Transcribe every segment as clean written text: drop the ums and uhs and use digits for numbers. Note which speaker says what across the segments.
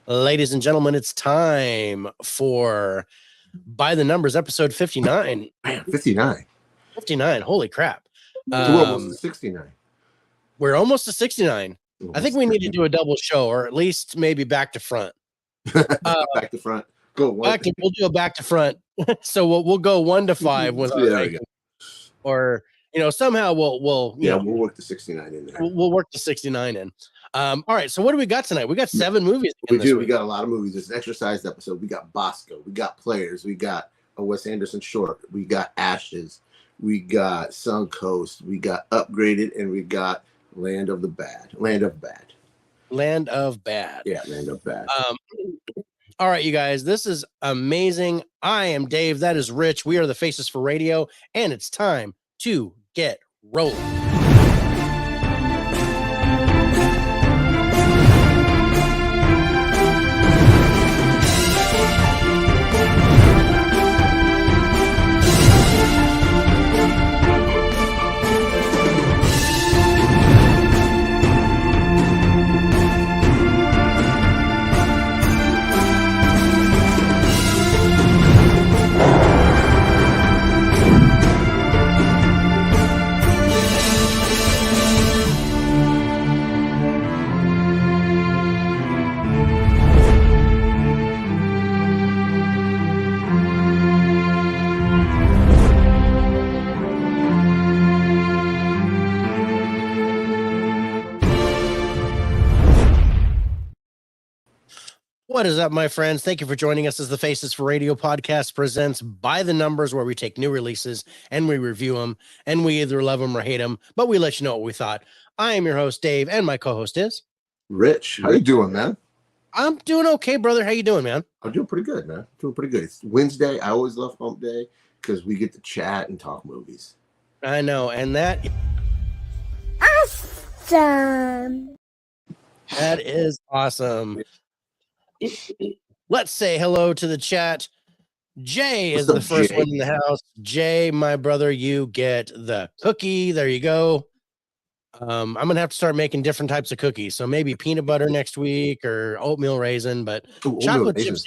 Speaker 1: Ladies and gentlemen, it's time for By the Numbers, episode 59.
Speaker 2: Man, 59.
Speaker 1: 59. Holy crap.
Speaker 2: We're almost to 69.
Speaker 1: We're almost to 69. I think we need to do a double show, or at least maybe back to front.
Speaker 2: Back to front. Go one.
Speaker 1: We'll do a back to front. So we'll go 1 to 5 with our ranking. Or somehow we'll
Speaker 2: work the 69 in there.
Speaker 1: We'll work the 69 in. All right, so what do we got tonight? We got 7 movies.
Speaker 2: We got a lot of movies. It's an exercise episode. We got Bosco. We got Players. We got a Wes Anderson short. We got Ashes. We got Suncoast. We got Upgraded, and we got Land of Bad.
Speaker 1: Yeah, Land of Bad. All right, you guys, this is amazing. I am Dave. That is Rich. We are the Faces for Radio, and it's time to get rolling. What is up, my friends? Thank you for joining us as the Faces for Radio podcast presents By the Numbers, where we take new releases and we review them, and we either love them or hate them, but we let you know what we thought. I am your host, Dave, and my co-host is
Speaker 2: Rich. How you doing, man?
Speaker 1: I'm doing okay, brother. How you doing, man?
Speaker 2: I'm doing pretty good, man. Doing pretty good. It's Wednesday. I always love hump day because we get to chat and talk movies.
Speaker 1: I know, and that
Speaker 3: awesome.
Speaker 1: That is awesome. Let's say hello to the chat. Jay is the first one in the house. Jay, my brother, you get the cookie. There you go. I'm gonna have to start making different types of cookies. So maybe peanut butter next week or oatmeal raisin, but chocolate chips.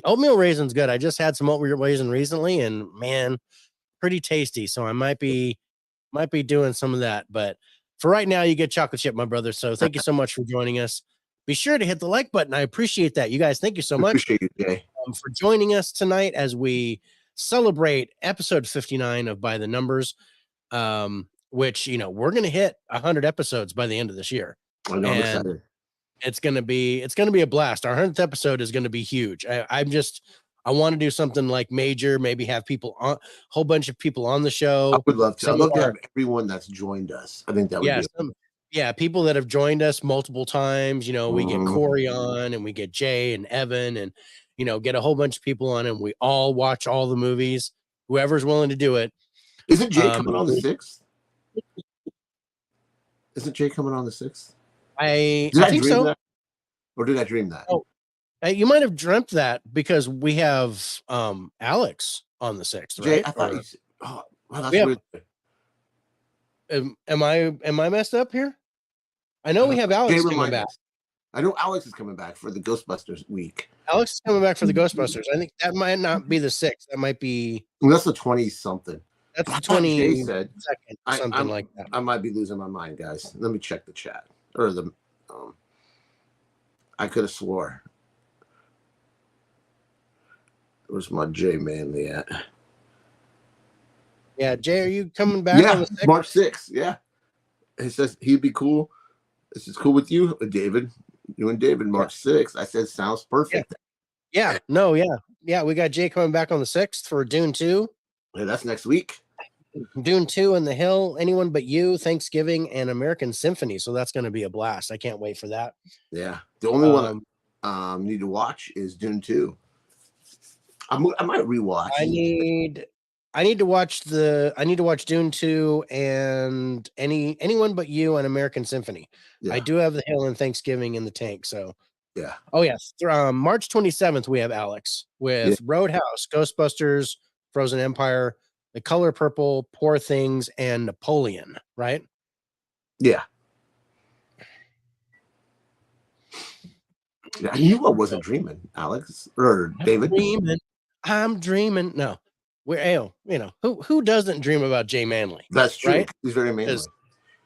Speaker 1: Oatmeal raisin's good. I just had some oatmeal raisin recently, and man, pretty tasty. So I might be doing some of that. But for right now, you get chocolate chip, my brother. So thank you so much for joining us. Be sure to hit the like button. I appreciate that. You guys, thank you so much
Speaker 2: appreciate you, Jay.
Speaker 1: For joining us tonight as we celebrate episode 59 of By the Numbers, which, we're going to hit 100 episodes by the end of this year.
Speaker 2: I know, I'm excited.
Speaker 1: It's going to be a blast. Our 100th episode is going to be huge. I want to do something like major, maybe have whole bunch of people on the show.
Speaker 2: I would love to. I'd love to have everyone that's joined us. I think that would be
Speaker 1: people that have joined us multiple times. We get Corey on, and we get Jay and Evan, and get a whole bunch of people on, and we all watch all the movies. Whoever's willing to do it.
Speaker 2: Isn't Jay coming on the 6th? Isn't Jay coming on the 6th?
Speaker 1: I think so.
Speaker 2: That? Or did I dream that?
Speaker 1: Oh, you might have dreamt that because we have Alex on the 6th, right?
Speaker 2: Jay, I thought that's weird.
Speaker 1: Am I messed up here? I know we have Alex coming back.
Speaker 2: I know Alex is coming back for the Ghostbusters week.
Speaker 1: Alex is coming back for the Ghostbusters. I think that might not be the 6th. That might be.
Speaker 2: Well, that's the 20-something.
Speaker 1: That's the 22nd, something like that.
Speaker 2: I might be losing my mind, guys. Let me check the chat or the. I could have swore. Where's my Jay Manley at?
Speaker 1: Yeah, Jay, are you coming back on the 6th?
Speaker 2: March 6th, yeah. He says he'd be cool. This is cool with you, David. You and David, March 6th. I said, sounds perfect.
Speaker 1: Yeah. We got Jay coming back on the 6th for Dune 2.
Speaker 2: Yeah, that's next week.
Speaker 1: Dune 2 and The Hill, Anyone But You, Thanksgiving, and American Symphony. So that's going to be a blast. I can't wait for that.
Speaker 2: Yeah. The only one I need to watch is Dune 2. I might rewatch.
Speaker 1: I need to watch Dune 2 and Anyone But You and American Symphony. Yeah. I do have The Hill and Thanksgiving in the tank. So
Speaker 2: yeah.
Speaker 1: Oh yes. March 27th, we have Alex with Roadhouse, Ghostbusters, Frozen Empire, The Color Purple, Poor Things, and Napoleon, right?
Speaker 2: Yeah. I knew I wasn't dreaming, Alex or David.
Speaker 1: I'm dreaming. No, we're who doesn't dream about Jay Manley?
Speaker 2: That's true.
Speaker 1: Right?
Speaker 2: He's very manly.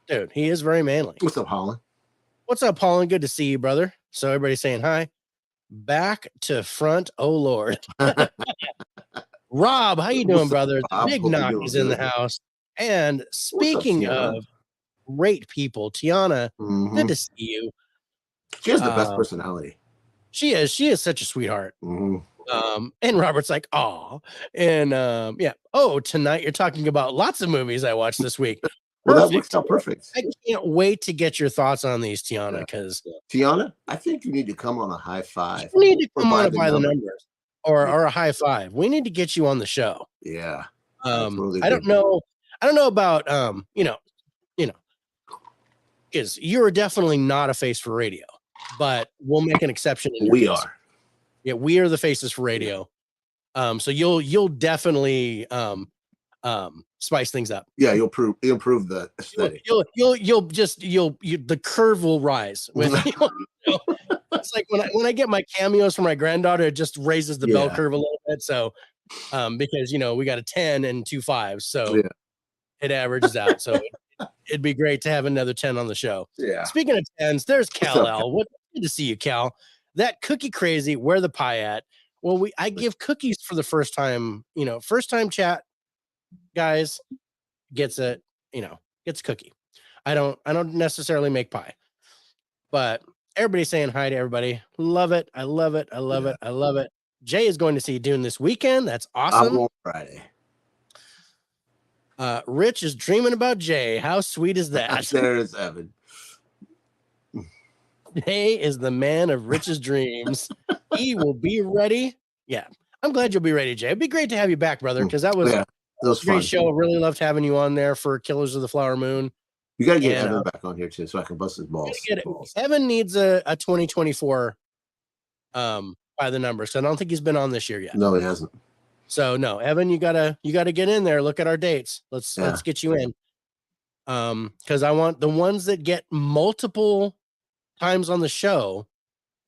Speaker 1: Dude, he is very manly.
Speaker 2: What's up, Holland?
Speaker 1: What's up, Holland? Good to see you, brother. So everybody's saying hi. Back to front. Oh Lord. Rob, how you doing, brother? Big Knock is in the house. And speaking of great people, Tiana, good to see you.
Speaker 2: She has the best personality.
Speaker 1: She is such a sweetheart. And Robert's like, oh, and yeah. Oh, tonight you're talking about lots of movies I watched this week.
Speaker 2: Well, that works out perfect.
Speaker 1: I can't wait to get your thoughts on these, Tiana, because
Speaker 2: Tiana, I think you need to come on a high five.
Speaker 1: You need to come on by the numbers or a high five. We need to get you on the show.
Speaker 2: Yeah.
Speaker 1: I don't know about because you're definitely not a face for radio, but we'll make an exception.
Speaker 2: We are.
Speaker 1: Yeah, we are the faces for radio. So you'll definitely spice things up.
Speaker 2: Yeah, you'll improve the aesthetic.
Speaker 1: The curve will rise with it's like when I get my cameos for my granddaughter, it just raises the bell curve a little bit. So because we got a 10 and 2 5s, so it averages out. So it'd be great to have another 10 on the show.
Speaker 2: Yeah.
Speaker 1: Speaking of 10s, there's Cal L. Good to see you, Cal. That cookie crazy, where the pie at? Well, I give cookies for the first time, first time chat guys gets a cookie. I don't necessarily make pie, but everybody's saying hi to everybody. Love it. I love it. I love it. I love it. Jay is going to see Dune this weekend. That's awesome.
Speaker 2: On Friday.
Speaker 1: Rich is dreaming about Jay. How sweet is that?
Speaker 2: There's Evan.
Speaker 1: Jay is the man of Rich's dreams. He will be ready. Yeah. I'm glad you'll be ready, Jay. It'd be great to have you back, brother, because that was a great show. Really loved having you on there for Killers of the Flower Moon.
Speaker 2: You got to get Evan back on here, too, so I can bust his balls.
Speaker 1: Evan needs a 2024 by the numbers. So I don't think he's been on this year yet.
Speaker 2: No, he hasn't.
Speaker 1: So, no, Evan, you gotta get in there. Look at our dates. Let's get you in. Because I want the ones that get multiple times on the show.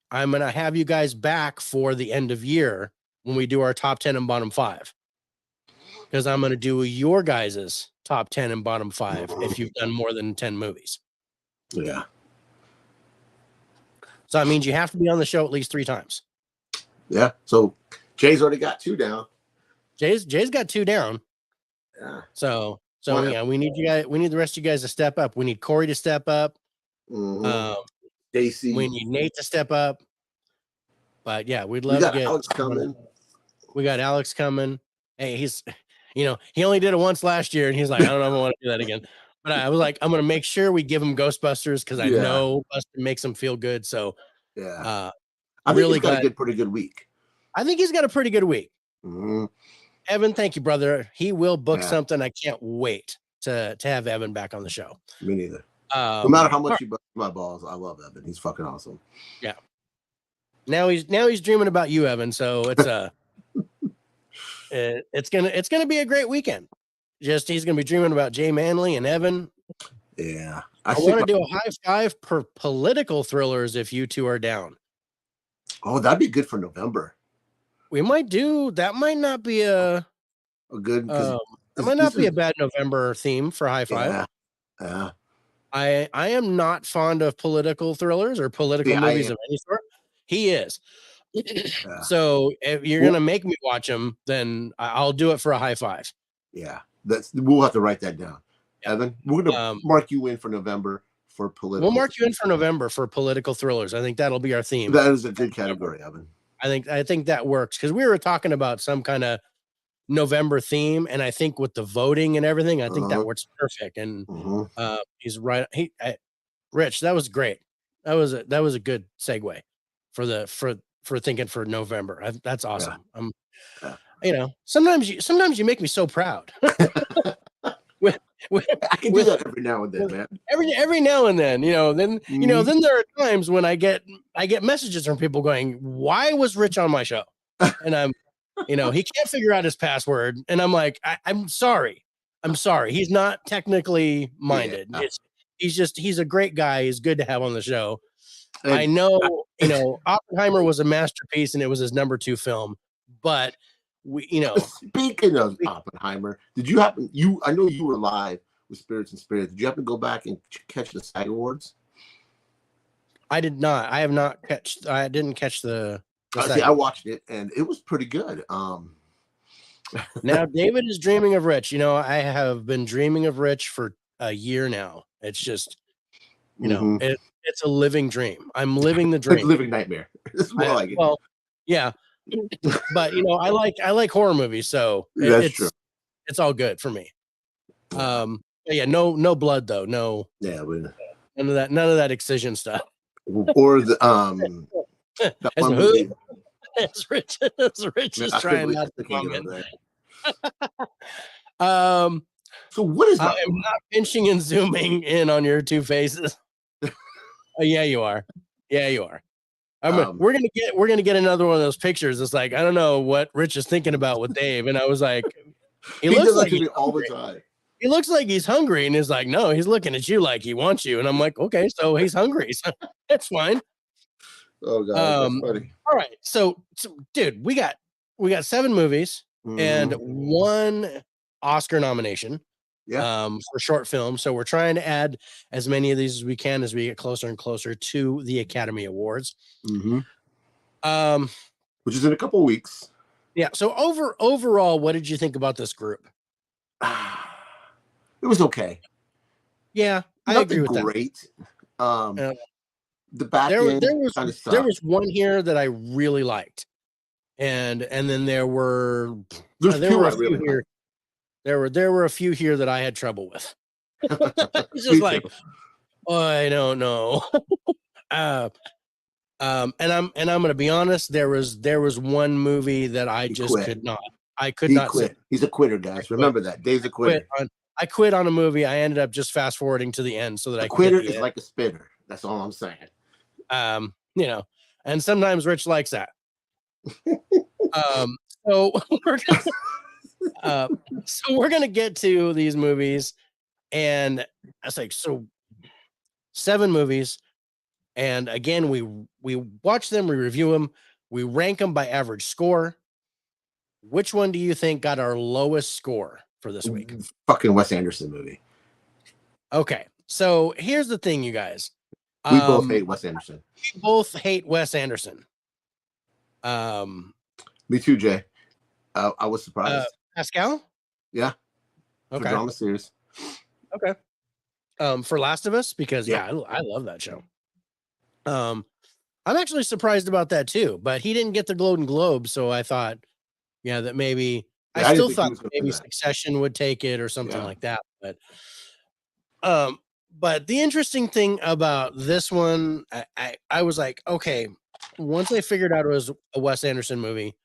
Speaker 1: I'm going to have you guys back for the end of year when we do our top 10 and bottom 5. Because I'm going to do your guys' top 10 and bottom 5 if you've done more than 10 movies.
Speaker 2: Yeah.
Speaker 1: So that means you have to be on the show at least 3 times.
Speaker 2: Yeah. So Jay's already got 2 down.
Speaker 1: Jay's got 2 down.
Speaker 2: Yeah.
Speaker 1: So we need you guys. We need the rest of you guys to step up. We need Corey to step up.
Speaker 2: Stacy.
Speaker 1: We need Nate to step up. But yeah, we'd love to get
Speaker 2: Alex coming.
Speaker 1: We got Alex coming. Hey, he's he only did it once last year, and he's like, I don't know if I want to do that again. But I was like, I'm gonna make sure we give him Ghostbusters because I know Bustin makes him feel good. So
Speaker 2: I think really he's got a pretty good week.
Speaker 1: I think he's got a pretty good week. Evan, thank you, brother. He will book something. I can't wait to have Evan back on the show.
Speaker 2: Me neither. No matter how much you bust my balls, I love Evan. He's fucking awesome.
Speaker 1: Yeah. Now he's dreaming about you, Evan. So it's gonna be a great weekend. Just he's gonna be dreaming about Jay Manley and Evan.
Speaker 2: Yeah.
Speaker 1: I want to do a high 5 per political thrillers if you 2 are down.
Speaker 2: Oh, that'd be good for November.
Speaker 1: We might do that. Might not be a
Speaker 2: good.
Speaker 1: It might not be a bad November theme for high 5.
Speaker 2: Yeah.
Speaker 1: I am not fond of political thrillers or political movies of any sort. He is. So if you're gonna make me watch them, then I'll do it for a high 5.
Speaker 2: Yeah, we'll have to write that down. Evan, we're gonna mark you in for November for political.
Speaker 1: We'll mark you in for November for political thrillers. I think that'll be our theme.
Speaker 2: That is a good category, Evan.
Speaker 1: I think that works because we were talking about some kind of November theme, and I think with the voting and everything, I think that works perfect. And he's right. Rich, that was great. That was a good segue for thinking for November. That's awesome. Sometimes you make me so proud.
Speaker 2: I can do that every now and then, man.
Speaker 1: Every now and then, then then there are times when I get messages from people going, "Why was Rich on my show?" And I'm, he can't figure out his password, and I'm like, I'm sorry. He's not technically minded. He's a great guy. He's good to have on the show.
Speaker 2: And
Speaker 1: I know, Oppenheimer was a masterpiece and it was his number 2 film, but
Speaker 2: speaking of Oppenheimer, did you happen? I know you were live with Spirits and Spirits. Did you happen to go back and catch the SAG Awards?
Speaker 1: I did not. I have not catch. I didn't catch the.
Speaker 2: See, I watched it and it was pretty good.
Speaker 1: Now David is dreaming of Rich. I have been dreaming of Rich for a year now. It's just, it's a living dream. I'm living the dream.
Speaker 2: Living nightmare. It's more like it.
Speaker 1: Well, yeah, but I like horror movies, so
Speaker 2: that's true.
Speaker 1: It's all good for me. Yeah, no blood though. No.
Speaker 2: Yeah, but
Speaker 1: none of that excision stuff.
Speaker 2: Or the
Speaker 1: It's Rich is trying not to comment.
Speaker 2: So what is
Speaker 1: I'm not pinching and zooming in on your two faces. Yeah, you are. We're gonna get another one of those pictures. It's like, I don't know what Rich is thinking about with Dave, and I was like, he looks like he's
Speaker 2: all the time.
Speaker 1: He looks like he's hungry, and he's like, no, he's looking at you like he wants you, and I'm like, okay, so he's hungry, so that's fine.
Speaker 2: Oh god, that's funny.
Speaker 1: All right, so dude, we got 7 movies and 1 Oscar nomination. For short film. So we're trying to add as many of these as we can as we get closer and closer to the Academy Awards.
Speaker 2: Which is in a couple of weeks.
Speaker 1: Yeah. So overall, what did you think about this group?
Speaker 2: It was okay.
Speaker 1: Yeah, I agree with
Speaker 2: great. The back
Speaker 1: there was one here that I really liked, and then there were a few here. There were a few here that I had trouble with. It's just like, I don't know. And I'm gonna be honest. There was one movie that I just could not. I could not
Speaker 2: quit. He's a quitter, guys. Remember that. Dave's a quitter.
Speaker 1: I quit on a movie. I ended up just fast forwarding to the end so that I could.
Speaker 2: Quitter is like a spitter. That's all I'm saying.
Speaker 1: And sometimes Rich likes that. So we're gonna get to these movies, and I was like, so 7 movies, and again, we watch them, we review them, we rank them by average score. Which one do you think got our lowest score for this week?
Speaker 2: Fucking Wes Anderson movie.
Speaker 1: Okay, so here's the thing, you guys.
Speaker 2: We both hate Wes Anderson.
Speaker 1: We both hate Wes Anderson.
Speaker 2: Me too, Jay. I was surprised.
Speaker 1: Pascal?
Speaker 2: Yeah.
Speaker 1: Okay.
Speaker 2: For drama series.
Speaker 1: Okay. For Last of Us, because I love that show. I'm actually surprised about that too, but he didn't get the Golden Globe, so I thought, that maybe I still thought maybe Succession would take it or something like that. But the interesting thing about this one, I was like, okay, once I figured out it was a Wes Anderson movie,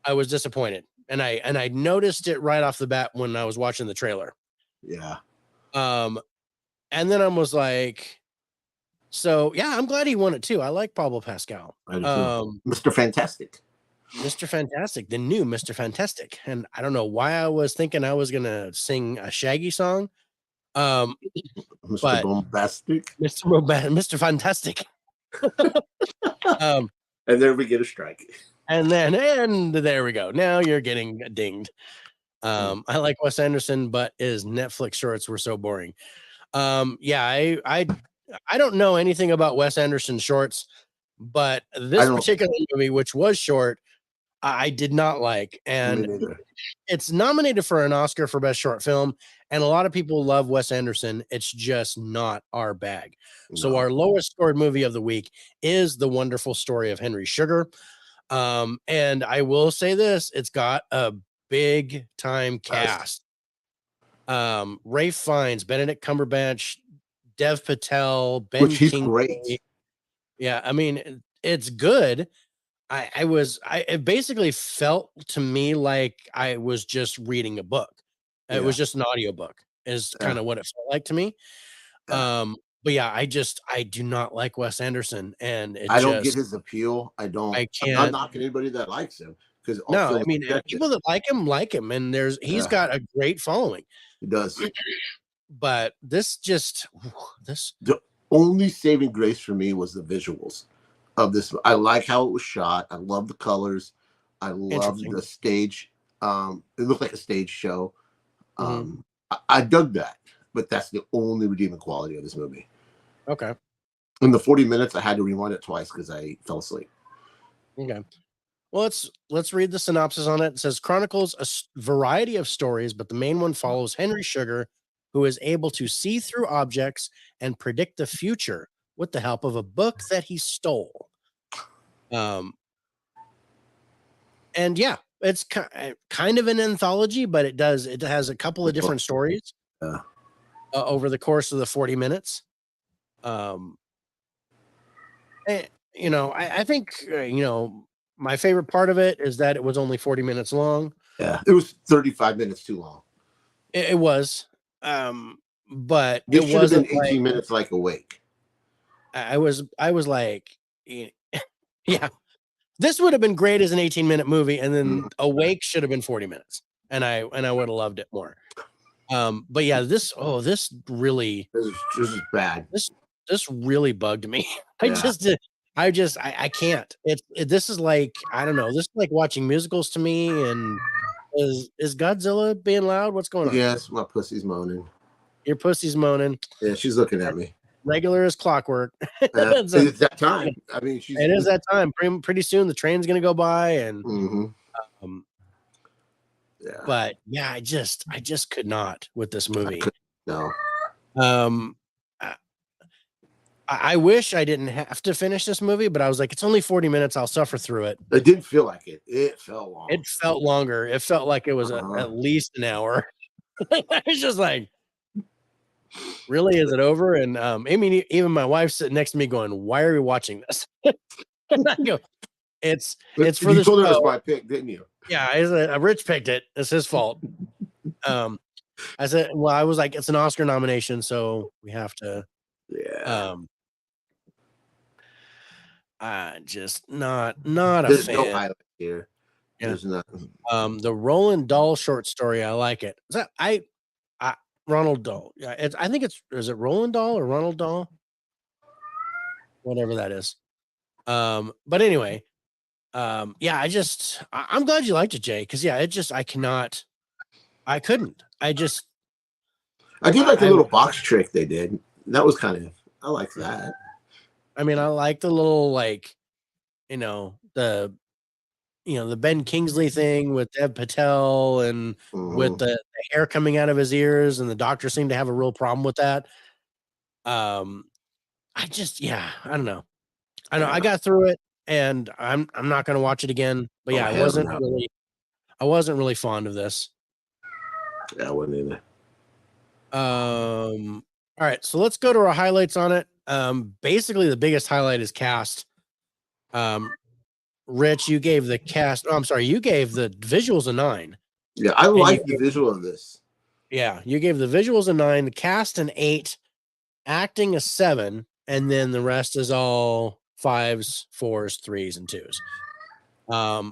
Speaker 1: I was disappointed. And I noticed it right off the bat when I was watching the trailer.
Speaker 2: Yeah.
Speaker 1: And then I was like, so I'm glad he won it too. I like Pablo Pascal.
Speaker 2: Mr. Fantastic.
Speaker 1: Mr. Fantastic, the new Mr. Fantastic. And I don't know why I was thinking I was gonna sing a Shaggy song.
Speaker 2: Mr. Bombastic.
Speaker 1: Mr. Fantastic.
Speaker 2: And there we get a strike.
Speaker 1: And there we go. Now you're getting dinged. I like Wes Anderson, but his Netflix shorts were so boring. I don't know anything about Wes Anderson shorts, but this particular movie, which was short, I did not like. And it's nominated for an Oscar for Best Short Film. And a lot of people love Wes Anderson. It's just not our bag. No. So our lowest scored movie of the week is The Wonderful Story of Henry Sugar. And I will say this, it's got a big time cast. Ralph Fiennes, Benedict Cumberbatch, Dev Patel, Ben Kingsley. Great. Yeah, I mean, it's good. It basically felt to me like I was just reading a book. It was just an audiobook is kind of what it felt like to me. But I do not like Wes Anderson, and I don't
Speaker 2: get his appeal. I can't. I'm not knocking anybody that likes him because
Speaker 1: people that like him, and he's got a great following.
Speaker 2: He does.
Speaker 1: But this
Speaker 2: only saving grace for me was the visuals of this. I like how it was shot. I love the colors. I love
Speaker 1: Interesting.
Speaker 2: the stage. It looked like a stage show.
Speaker 1: Mhm.
Speaker 2: I dug that, but that's the only redeeming quality of this movie.
Speaker 1: Okay.
Speaker 2: In the 40 minutes, I had to rewind it twice because I fell asleep.
Speaker 1: Okay. Well, let's read the synopsis on it. It says chronicles a variety of stories, but the main one follows Henry Sugar, who is able to see through objects and predict the future with the help of a book that he stole. Um, and yeah, it's kind of an anthology, but it has a couple of different stories over the course of the 40 minutes. You know, I think you know, my favorite part of it is that it was only 40 minutes long.
Speaker 2: Yeah, it was 35 minutes too long.
Speaker 1: It was, but
Speaker 2: This
Speaker 1: it
Speaker 2: should have been
Speaker 1: wasn't
Speaker 2: 18
Speaker 1: like
Speaker 2: minutes like Awake.
Speaker 1: I was like, yeah, this would have been great as an 18-minute movie, and then Awake should have been 40 minutes, and I would have loved it more. But yeah, this really
Speaker 2: This is bad.
Speaker 1: This really bugged me.
Speaker 2: Yeah.
Speaker 1: I can't. This is like, I don't know. This is like watching musicals to me. And is Godzilla being loud? What's going on?
Speaker 2: Yes, my pussy's moaning.
Speaker 1: Your pussy's moaning.
Speaker 2: Yeah, she's looking at me.
Speaker 1: Regular as clockwork.
Speaker 2: It's that time. I mean,
Speaker 1: it is that time. Pretty soon the train's gonna go by, and
Speaker 2: yeah.
Speaker 1: But yeah, I just could not with this movie.
Speaker 2: No.
Speaker 1: I wish I didn't have to finish this movie, but I was like, it's only 40 minutes. I'll suffer through it.
Speaker 2: It didn't feel like it. It felt long.
Speaker 1: It felt longer. It felt like it was at least an hour. I was just like, really? Is it over? And I mean, even my wife's sitting next to me going, why are we watching this? And I go, it's for the show.
Speaker 2: You told her it was my pick, didn't you?
Speaker 1: Yeah, Rich picked it. It's his fault. I said, well, I was like, it's an Oscar nomination, so we have to.
Speaker 2: Yeah.
Speaker 1: Just not a
Speaker 2: There's
Speaker 1: fan.
Speaker 2: no highlight here.
Speaker 1: Yeah.
Speaker 2: There's nothing.
Speaker 1: The Roland Dahl short story, I like it. Is that Ronald Dahl? Yeah, I think is it Roland Dahl or Ronald Dahl? Whatever that is. But anyway, yeah, I'm glad you liked it, Jay, because yeah, I couldn't. I
Speaker 2: did like the little box trick they did. That was I like that.
Speaker 1: I mean, I like the little, like, the Ben Kingsley thing with Dev Patel and with the hair coming out of his ears, and the doctor seemed to have a real problem with that. I don't know. I got through it, and I'm not going to watch it again. But yeah, I wasn't really fond of this.
Speaker 2: Yeah, I wasn't either.
Speaker 1: All right, so let's go to our highlights on it. Basically, the biggest highlight is cast. Rich, you gave the cast. Oh, I'm sorry, you gave the visuals a 9.
Speaker 2: Yeah, I like the visual of this.
Speaker 1: Yeah, you gave the visuals a 9, the cast an 8, acting a 7, and then the rest is all 5s, 4s, 3s, and 2s.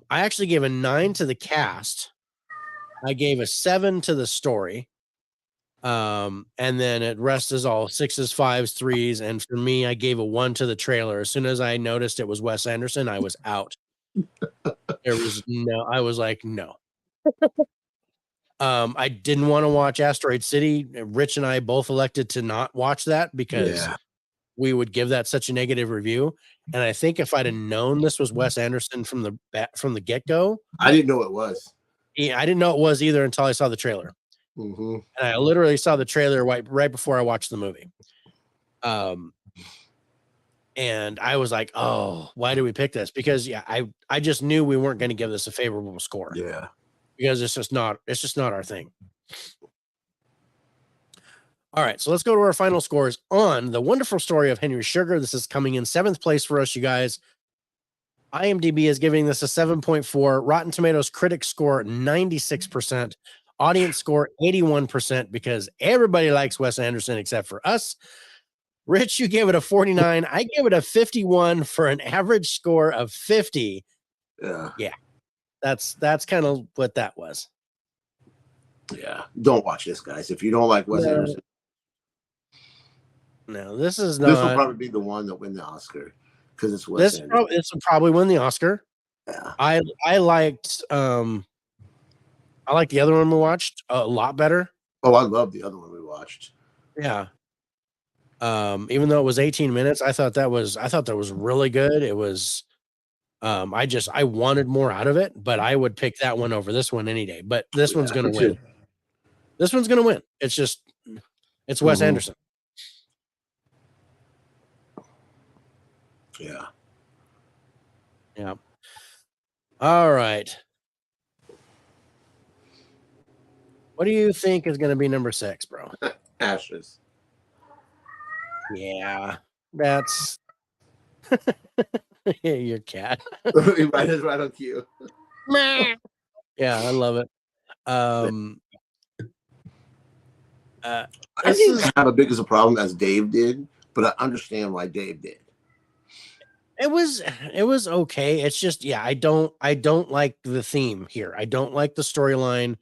Speaker 1: I actually gave a 9 to the cast. I gave a 7 to the story. And then it rest is all 6s, 5s, 3s, and for me, I gave a 1 to the trailer. As soon as I noticed it was Wes Anderson, I was out. I was like, no. I didn't want to watch Asteroid City. Rich and I both elected to not watch that because we would give that such a negative review. And I think if I'd have known this was Wes Anderson from the get-go,
Speaker 2: I didn't know it was.
Speaker 1: I didn't know it was either until I saw the trailer. And I literally saw the trailer right before I watched the movie. And I was like, oh, why did we pick this? Because I just knew we weren't going to give this a favorable score.
Speaker 2: Yeah.
Speaker 1: Because it's just not our thing. All right, so let's go to our final scores on The Wonderful Story of Henry Sugar. This is coming in 7th place for us, you guys. IMDb is giving this a 7.4. Rotten Tomatoes critic score 96%. Audience score 81% because everybody likes Wes Anderson except for us. Rich, you gave it a 49. I gave it a 51 for an average score of 50. Yeah. That's kind of what that was.
Speaker 2: Yeah. Don't watch this, guys. If you don't like Wes Anderson,
Speaker 1: No, this is
Speaker 2: This will
Speaker 1: not.
Speaker 2: probably be the one that win the Oscar because it's Wes Anderson.
Speaker 1: This will probably win the Oscar.
Speaker 2: Yeah.
Speaker 1: I liked the other one we watched a lot better.
Speaker 2: Oh, I love the other one we watched.
Speaker 1: Yeah. Even though it was 18 minutes, I thought that was really good. It was I wanted more out of it, but I would pick that one over this one any day. But this one's gonna win.
Speaker 2: Too.
Speaker 1: This one's gonna win. It's Wes Anderson.
Speaker 2: Yeah.
Speaker 1: Yeah. All right. What do you think is going to be number 6, bro?
Speaker 2: Ashes.
Speaker 1: Yeah, that's your cat.
Speaker 2: Right on cue.
Speaker 1: Yeah, I love it.
Speaker 2: I didn't have a big as a problem as Dave did, but I understand why Dave did.
Speaker 1: It was okay. It's just, yeah, I don't like the theme here. I don't like the storyline.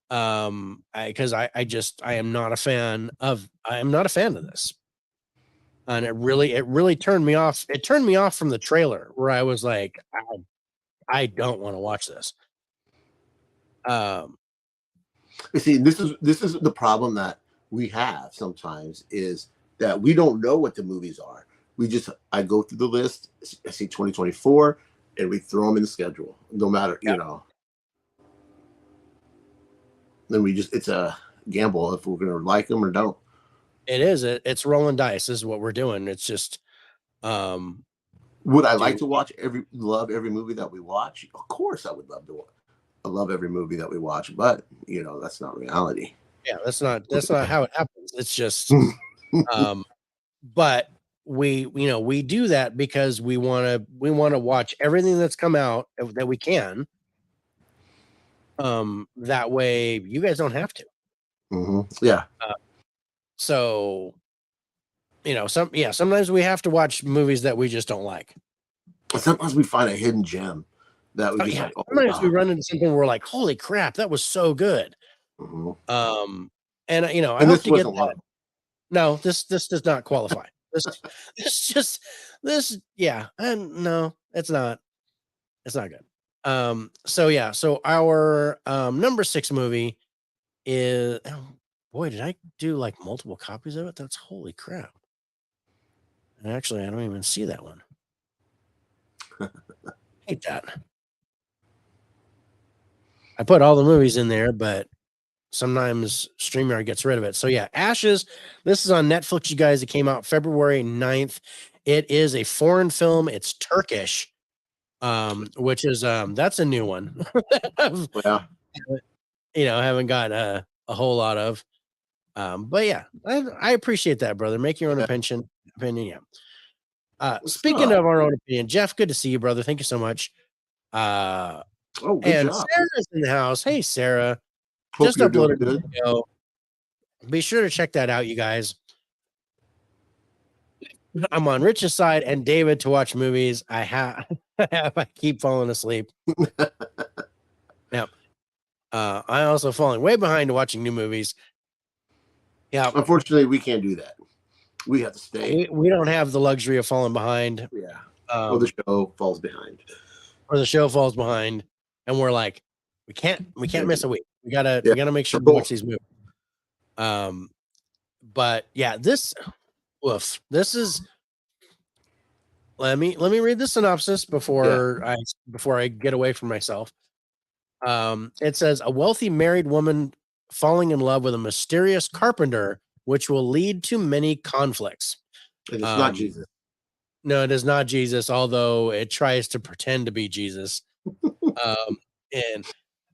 Speaker 1: Because I am not a fan of this. And it really turned me off. It turned me off from the trailer where I was like, I don't want to watch this.
Speaker 2: You see, this is the problem that we have sometimes is that we don't know what the movies are. I go through the list, I see 2024, and we throw them in the schedule. No matter, you know. Then it's a gamble if we're going to like them or don't.
Speaker 1: It is. It's rolling dice. This is what we're doing. It's just.
Speaker 2: Would I like to love every movie that we watch? Of course, I would love to. I love every movie that we watch, but that's not reality.
Speaker 1: Yeah, that's not how it happens. It's just. But we do that because we want to watch everything that's come out that we can. That way you guys don't have to.
Speaker 2: Yeah.
Speaker 1: So, sometimes we have to watch movies that we just don't like.
Speaker 2: Sometimes we find a hidden gem that we
Speaker 1: sometimes we run into something where we're like, holy crap, that was so good.
Speaker 2: And
Speaker 1: I hope to get that. No, this does not qualify. And no, it's not good. So our number 6 movie is, boy, did I do like multiple copies of it? That's holy crap. And actually, I don't even see that one. Hate that. I put all the movies in there, but sometimes StreamYard gets rid of it. So yeah, Ashes. This is on Netflix, you guys. It came out February 9th. It is a foreign film. It's Turkish, which is that's a new one.
Speaker 2: Yeah.
Speaker 1: Haven't got a whole lot of. But yeah, I appreciate that, brother. Make your own opinion. Yeah. Speaking of our own opinion, Jeff, good to see you, brother. Thank you so much.
Speaker 2: Good
Speaker 1: and
Speaker 2: job.
Speaker 1: Sarah's in the house. Hey, Sarah.
Speaker 2: Hope
Speaker 1: just uploaded a video. Be sure to check that out, you guys. I'm on Rich's side and David to watch movies. I keep falling asleep. Now, I also falling way behind watching new movies. Yeah.
Speaker 2: Unfortunately, we can't do that. We have to stay.
Speaker 1: We don't have the luxury of falling behind.
Speaker 2: Yeah. Or the show falls behind. And we're like, we can't miss a week. We gotta make sure we watch these movies. But yeah, this is. Let me read the synopsis before I get away from myself. It says a wealthy married woman falling in love with a mysterious carpenter, which will lead to many conflicts. It is not Jesus.
Speaker 1: No, it is not Jesus, although it tries to pretend to be Jesus.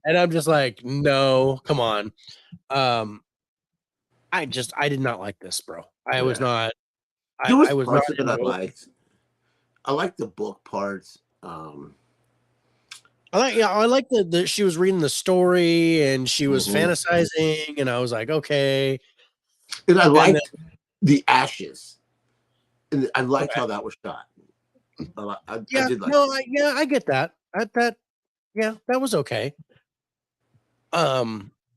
Speaker 1: And I'm just like, no, come on. I did not like this, bro. I was not. I was not.
Speaker 2: That I liked. I like the book parts.
Speaker 1: I like the she was reading the story and she was fantasizing, and I was like, okay.
Speaker 2: And I liked the ashes, and I liked how that was shot. I did like.
Speaker 1: I get that. That was okay.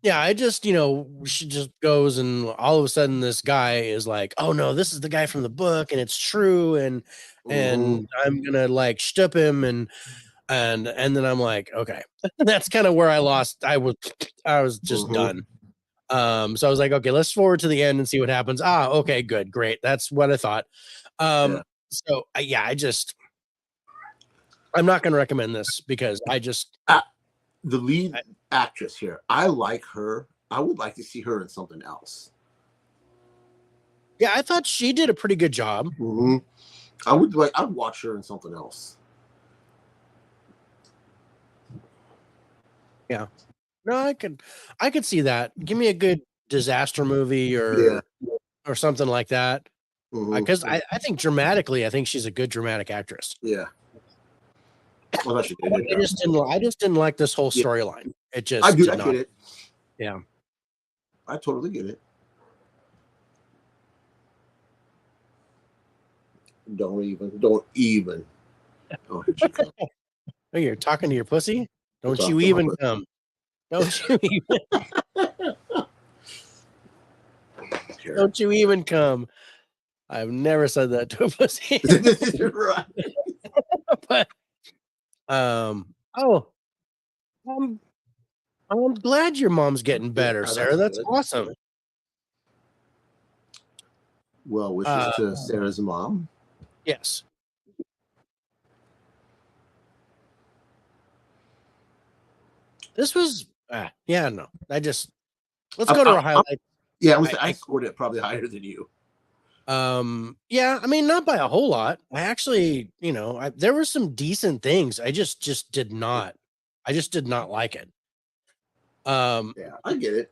Speaker 1: Yeah, I just, she just goes and all of a sudden this guy is like, "Oh no, this is the guy from the book and it's true and
Speaker 2: Mm-hmm.
Speaker 1: I'm gonna like shtup him and then I'm like, okay." That's kind of where I was just
Speaker 2: Mm-hmm.
Speaker 1: done. So I was like, okay, let's forward to the end and see what happens. Okay, good, great. That's what I thought.
Speaker 2: Yeah.
Speaker 1: So I'm not gonna recommend this because
Speaker 2: The lead actress here, I like her. I would like to see her in something else.
Speaker 1: yeah, I thought she did a pretty good job.
Speaker 2: Mm-hmm. I'd watch her in something else.
Speaker 1: Yeah. No, I could see that. Give me a good disaster movie
Speaker 2: Yeah.
Speaker 1: or something like that.
Speaker 2: Mm-hmm.
Speaker 1: Because I think dramatically, I think she's a good dramatic actress.
Speaker 2: Yeah. I thought she did
Speaker 1: I
Speaker 2: it.
Speaker 1: just didn't like this whole
Speaker 2: Yeah.
Speaker 1: storyline. It
Speaker 2: I
Speaker 1: just
Speaker 2: do.
Speaker 1: did
Speaker 2: I get
Speaker 1: not.
Speaker 2: it.
Speaker 1: Yeah.
Speaker 2: I totally get it. Don't even. Oh, here she comes.
Speaker 1: Oh, you're talking to your pussy?
Speaker 2: We'll
Speaker 1: Don't
Speaker 2: talk
Speaker 1: you
Speaker 2: to my
Speaker 1: even
Speaker 2: pussy.
Speaker 1: come. Don't you even
Speaker 2: Here.
Speaker 1: don't you even come. I've never said that to a pussy.
Speaker 2: Right.
Speaker 1: But oh, I'm I'm glad your mom's getting
Speaker 2: Yeah,
Speaker 1: better, Sarah.
Speaker 2: that's
Speaker 1: That's
Speaker 2: good.
Speaker 1: awesome.
Speaker 2: Well wishes
Speaker 1: Uh
Speaker 2: to Sarah's mom.
Speaker 1: yes. This was yeah, no. Let's go to our highlight.
Speaker 2: Yeah, I
Speaker 1: I
Speaker 2: scored it probably higher than you.
Speaker 1: yeah, I mean not by a whole lot. I actually, there were some decent things. I just did not like it.
Speaker 2: Yeah, I get it.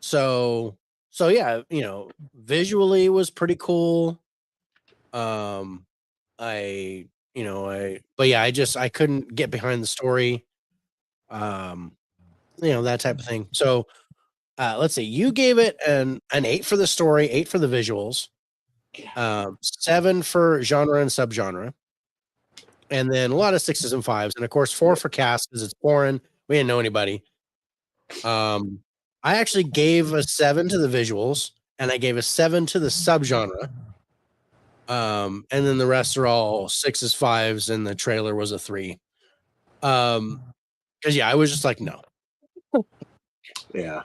Speaker 1: So yeah, visually was pretty cool. Um but yeah, I couldn't get behind the story. Um that type of thing. So let's see. You gave it an 8 for the story, 8 for the visuals, 7 for genre and subgenre, and then a lot of 6s and 5s, and of course 4 for cast because it's foreign. We didn't know anybody. I actually gave a 7 to the visuals, and I gave a 7 to the subgenre. And then the rest are all 6s, 5s, and the trailer was a 3. Because I was just like, no.
Speaker 2: Yeah.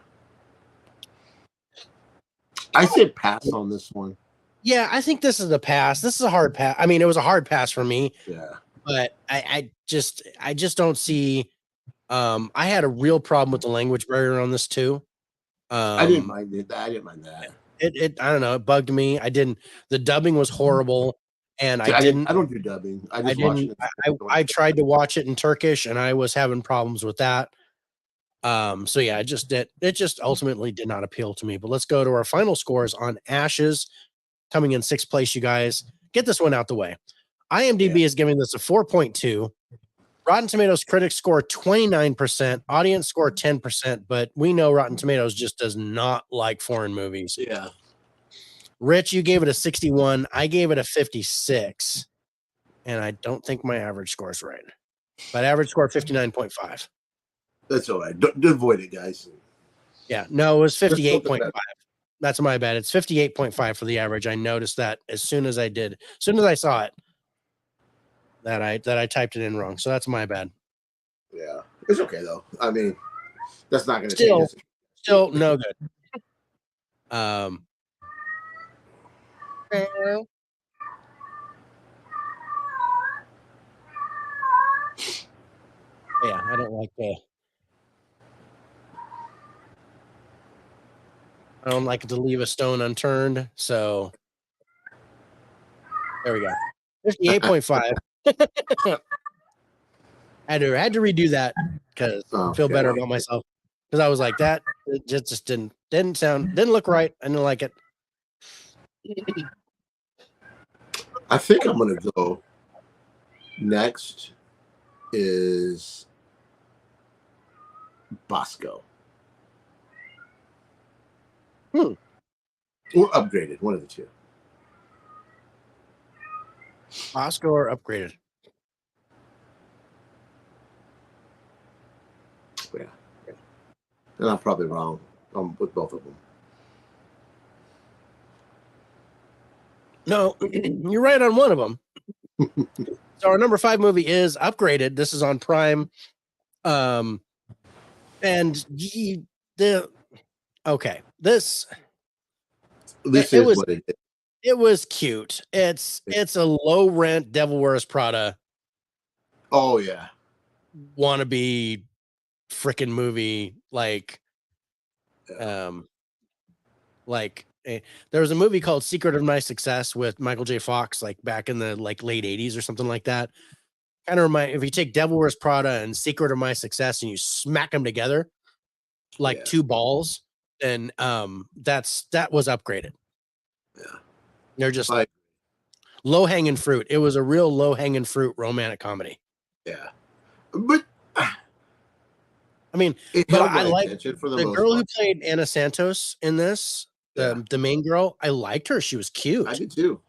Speaker 2: I said pass on this one.
Speaker 1: Yeah, I think this is a pass. This is a hard pass. I mean, it was a hard pass for me.
Speaker 2: Yeah.
Speaker 1: But I just don't see. I had a real problem with the language barrier on this too.
Speaker 2: I didn't mind it. I didn't mind that.
Speaker 1: It I don't know. It bugged me. I didn't. The dubbing was horrible, and
Speaker 2: See, I don't do dubbing. I just watch it.
Speaker 1: I tried to watch it in Turkish, and I was having problems with that. So yeah, it just ultimately did not appeal to me. But let's go to our final scores on Ashes, coming in 6th place. You guys get this one out the way. IMDb is giving this a 4.2. Rotten Tomatoes critics score 29%, audience score 10%, but we know Rotten Tomatoes just does not like foreign movies.
Speaker 2: Yeah.
Speaker 1: Rich, you gave it a 61. I gave it a 56. And I don't think my average score is right. But average score 59.5.
Speaker 2: That's all right. Don't avoid it, guys.
Speaker 1: Yeah, no, it was 58.5. That's my bad. It's 58.5 for the average. I noticed that as soon as I saw it, that I typed it in wrong. So that's my bad.
Speaker 2: Yeah. It's okay though. I mean, that's not gonna change it.
Speaker 1: Still no good. Yeah, I don't like to leave a stone unturned. So there we go. 58.5. I had to redo that because I feel better about myself. Because I was like that. It just didn't look right. I didn't like it.
Speaker 2: I think I'm gonna go. Next is Bosco. Or Upgraded, one of the two.
Speaker 1: Bosco or Upgraded?
Speaker 2: Yeah. And I'm probably wrong with both of them.
Speaker 1: No, you're right on one of them. So our number 5 movie is Upgraded. This is on Prime. And this
Speaker 2: This is what it is.
Speaker 1: It was cute. It's a low rent Devil Wears Prada.
Speaker 2: Oh yeah.
Speaker 1: Wannabe freaking movie like there was a movie called Secret of My Success with Michael J. Fox, like back in the like late 80s or something like that. Kind of remind, if you take Devil Wears Prada and Secret of My Success and you smack them together like two balls, then that was Upgraded.
Speaker 2: Yeah.
Speaker 1: They're just like low hanging fruit. It was a real low hanging fruit romantic comedy.
Speaker 2: Yeah. But
Speaker 1: I mean, but I like the girl who played Anna Santos in this, the main girl. I liked her. She was cute.
Speaker 2: I did too.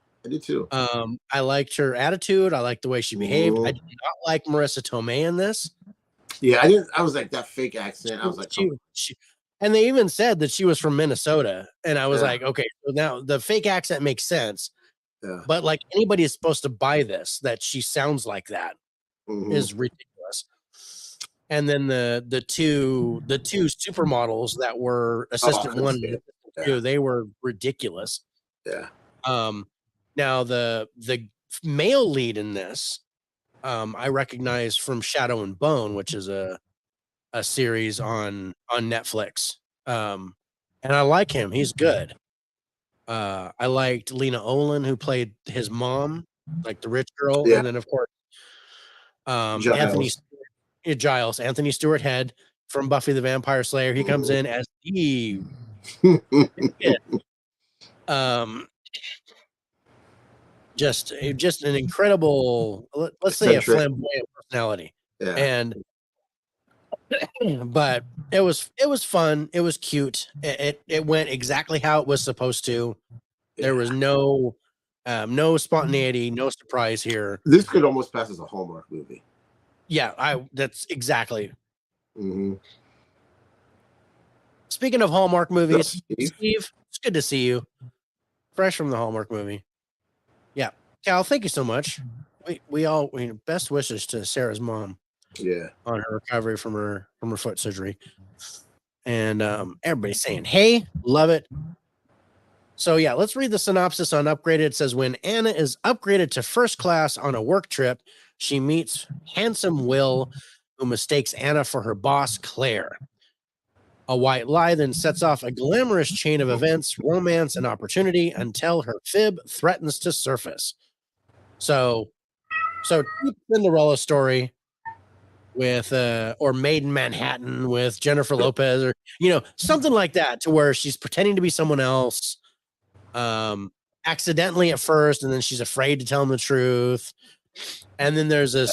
Speaker 1: I liked her attitude. I liked the way she behaved. I did not like Marissa Tomei in this.
Speaker 2: Yeah, I didn't. I was like, that fake accent. I was like,
Speaker 1: and they even said that she was from Minnesota, and I was like, okay, so now the fake accent makes sense.
Speaker 2: Yeah.
Speaker 1: But like anybody is supposed to buy this that she sounds like that is ridiculous. And then the two supermodels that were assistant 1 and assistant 2, they were ridiculous.
Speaker 2: Yeah.
Speaker 1: Now the male lead in this, I recognize from Shadow and Bone, which is a series on Netflix. And I like him. He's good. I liked Lena Olin, who played his mom, like the rich girl, and then of course Anthony Stewart Head from Buffy the Vampire Slayer. He comes in as the just an incredible, let's say a flamboyant personality. And but it was fun. It was cute. It went exactly how it was supposed to. There was no spontaneity, no surprise here.
Speaker 2: This could almost pass as a Hallmark movie.
Speaker 1: Yeah, that's exactly. Speaking of Hallmark movies, Steve, it's good to see you. Fresh from the Hallmark movie. Yeah. Cal, thank you so much. We best wishes to Sarah's mom.
Speaker 2: Yeah.
Speaker 1: On her recovery from her foot surgery. And everybody's saying, hey, love it. So yeah, let's read the synopsis on Upgraded. It says, when Anna is upgraded to first class on a work trip, she meets handsome Will, who mistakes Anna for her boss, Claire. A white lie then sets off a glamorous chain of events, romance, and opportunity until her fib threatens to surface. So Cinderella story with or Made in Manhattan with Jennifer Lopez, or something like that, to where she's pretending to be someone else accidentally at first, and then she's afraid to tell him the truth. And then there's a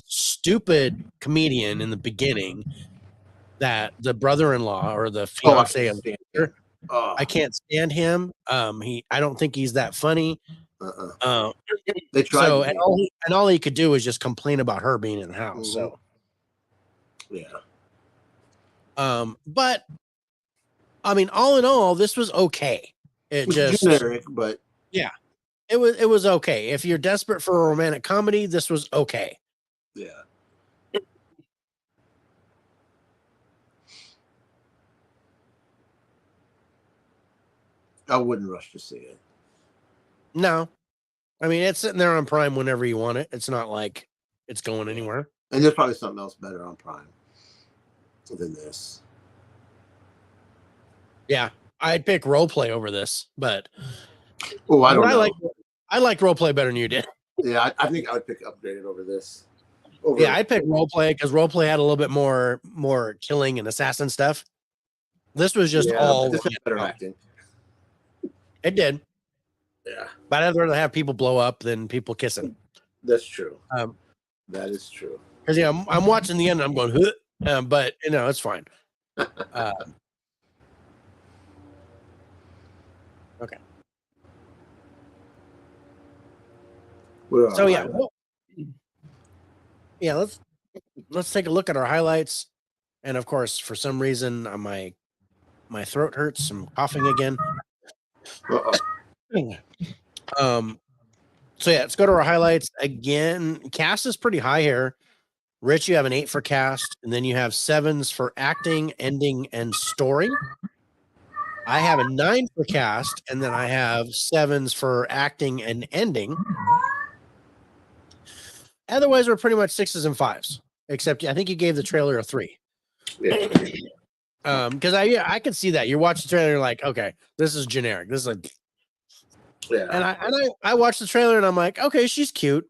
Speaker 1: stupid comedian in the beginning that the brother-in-law or the fiance of the actor, I can't stand him. I don't think he's that funny.
Speaker 2: They tried.
Speaker 1: So and all he could do was just complain about her being in the house. So
Speaker 2: yeah.
Speaker 1: But I mean, all in all, this was okay. It was just
Speaker 2: generic, but
Speaker 1: yeah, it was okay. If you're desperate for a romantic comedy, this was okay.
Speaker 2: Yeah. I wouldn't rush to see it.
Speaker 1: No. I mean, it's sitting there on Prime whenever you want it. It's not like it's going anywhere.
Speaker 2: And there's probably something else better on Prime than this.
Speaker 1: Yeah, I'd pick Roleplay over this, but
Speaker 2: I don't know.
Speaker 1: I liked Roleplay better than you did.
Speaker 2: Yeah, I think I would pick Upgraded over this.
Speaker 1: I'd pick Roleplay because Roleplay had a little bit more killing and assassin stuff. This was just all
Speaker 2: this better acting.
Speaker 1: It did.
Speaker 2: Yeah.
Speaker 1: But I'd rather have people blow up than people kissing.
Speaker 2: That's true. That is true.
Speaker 1: Because I'm watching the end and I'm going, huh? But it's fine. Okay. So yeah, let's take a look at our highlights. And of course, for some reason, my throat hurts. I'm coughing again. So yeah, let's go to our highlights again. Cast is pretty high here. Rich, you have an 8 for cast, and then you have 7s for acting, ending, and story. I have a 9 for cast, and then I have 7s for acting and ending. Otherwise, we're pretty much 6s and 5s, except I think you gave the trailer a 3.
Speaker 2: Yeah.
Speaker 1: Because I could see that you're watching the trailer, you're like, okay, this is generic. This is like,
Speaker 2: Yeah.
Speaker 1: and I watched the trailer and I'm like, okay, she's cute,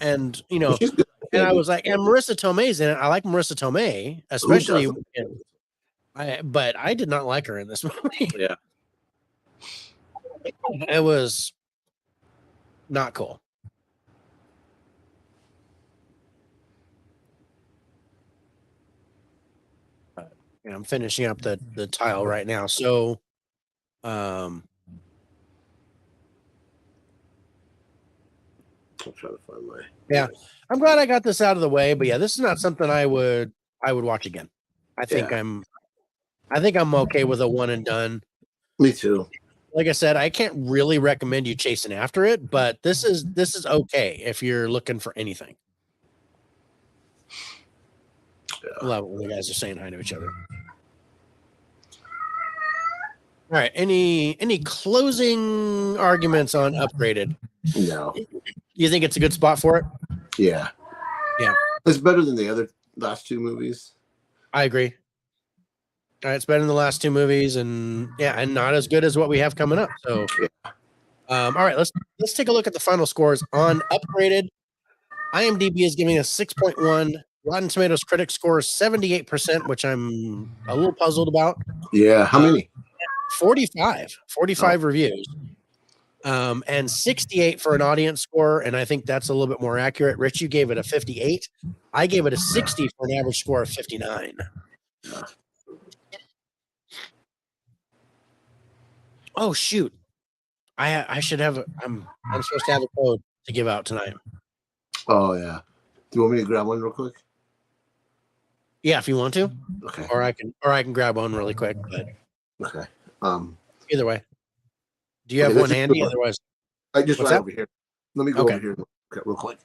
Speaker 1: and you know,
Speaker 2: She's good.
Speaker 1: and I was like, and Marissa Tomei's in it. I like Marissa Tomei, especially. But I did not like her in this movie.
Speaker 2: Yeah.
Speaker 1: It was not cool. And I'm finishing up the tile right now. So,
Speaker 2: I'm trying to find my.
Speaker 1: Yeah, I'm glad I got this out of the way. But yeah, this is not something I would watch again. I think I'm okay with a one and done.
Speaker 2: Me too.
Speaker 1: Like I said, I can't really recommend you chasing after it, but this is okay if you're looking for anything. Yeah. I love it when the guys are saying hi to each other. All right. Any closing arguments on Upgraded?
Speaker 2: No.
Speaker 1: You think it's a good spot for it?
Speaker 2: Yeah.
Speaker 1: Yeah.
Speaker 2: It's better than the other last 2 movies.
Speaker 1: I agree. All right, it's better than the last 2 movies, and yeah, and not as good as what we have coming up. So, all right, let's take a look at the final scores on Upgraded. IMDb is giving us 6.1. Rotten Tomatoes critic score is 78%, which I'm a little puzzled about.
Speaker 2: Yeah, how many?
Speaker 1: 45 reviews. And 68 for an audience score, and I think that's a little bit more accurate. Rich, you gave it a 58. I gave it a 60 for an average score of 59. Oh shoot! I should have. I'm supposed to have a code to give out tonight.
Speaker 2: Oh yeah. Do you want me to grab one real quick?
Speaker 1: Yeah, if you want to.
Speaker 2: Okay.
Speaker 1: Or I can grab one really quick. But
Speaker 2: okay.
Speaker 1: Either way. Do you have one handy? Otherwise,
Speaker 2: I just right over here. Let me go over here real quick.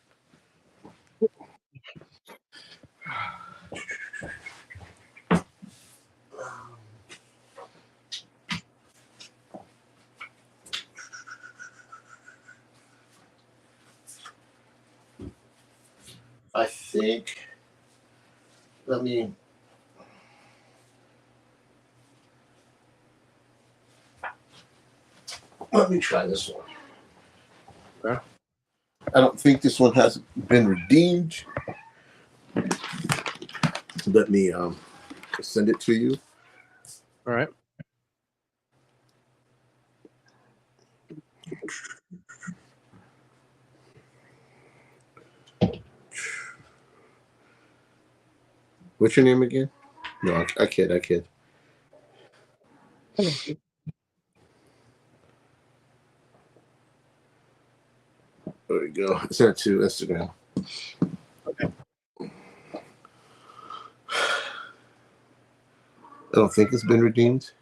Speaker 2: I think. Let me try this one. Okay. I don't think this one has been redeemed. Let me send it to you.
Speaker 1: All right.
Speaker 2: What's your name again? No, I kid. Okay. There we go. I sent it to Instagram.
Speaker 1: Okay.
Speaker 2: I don't think it's been redeemed.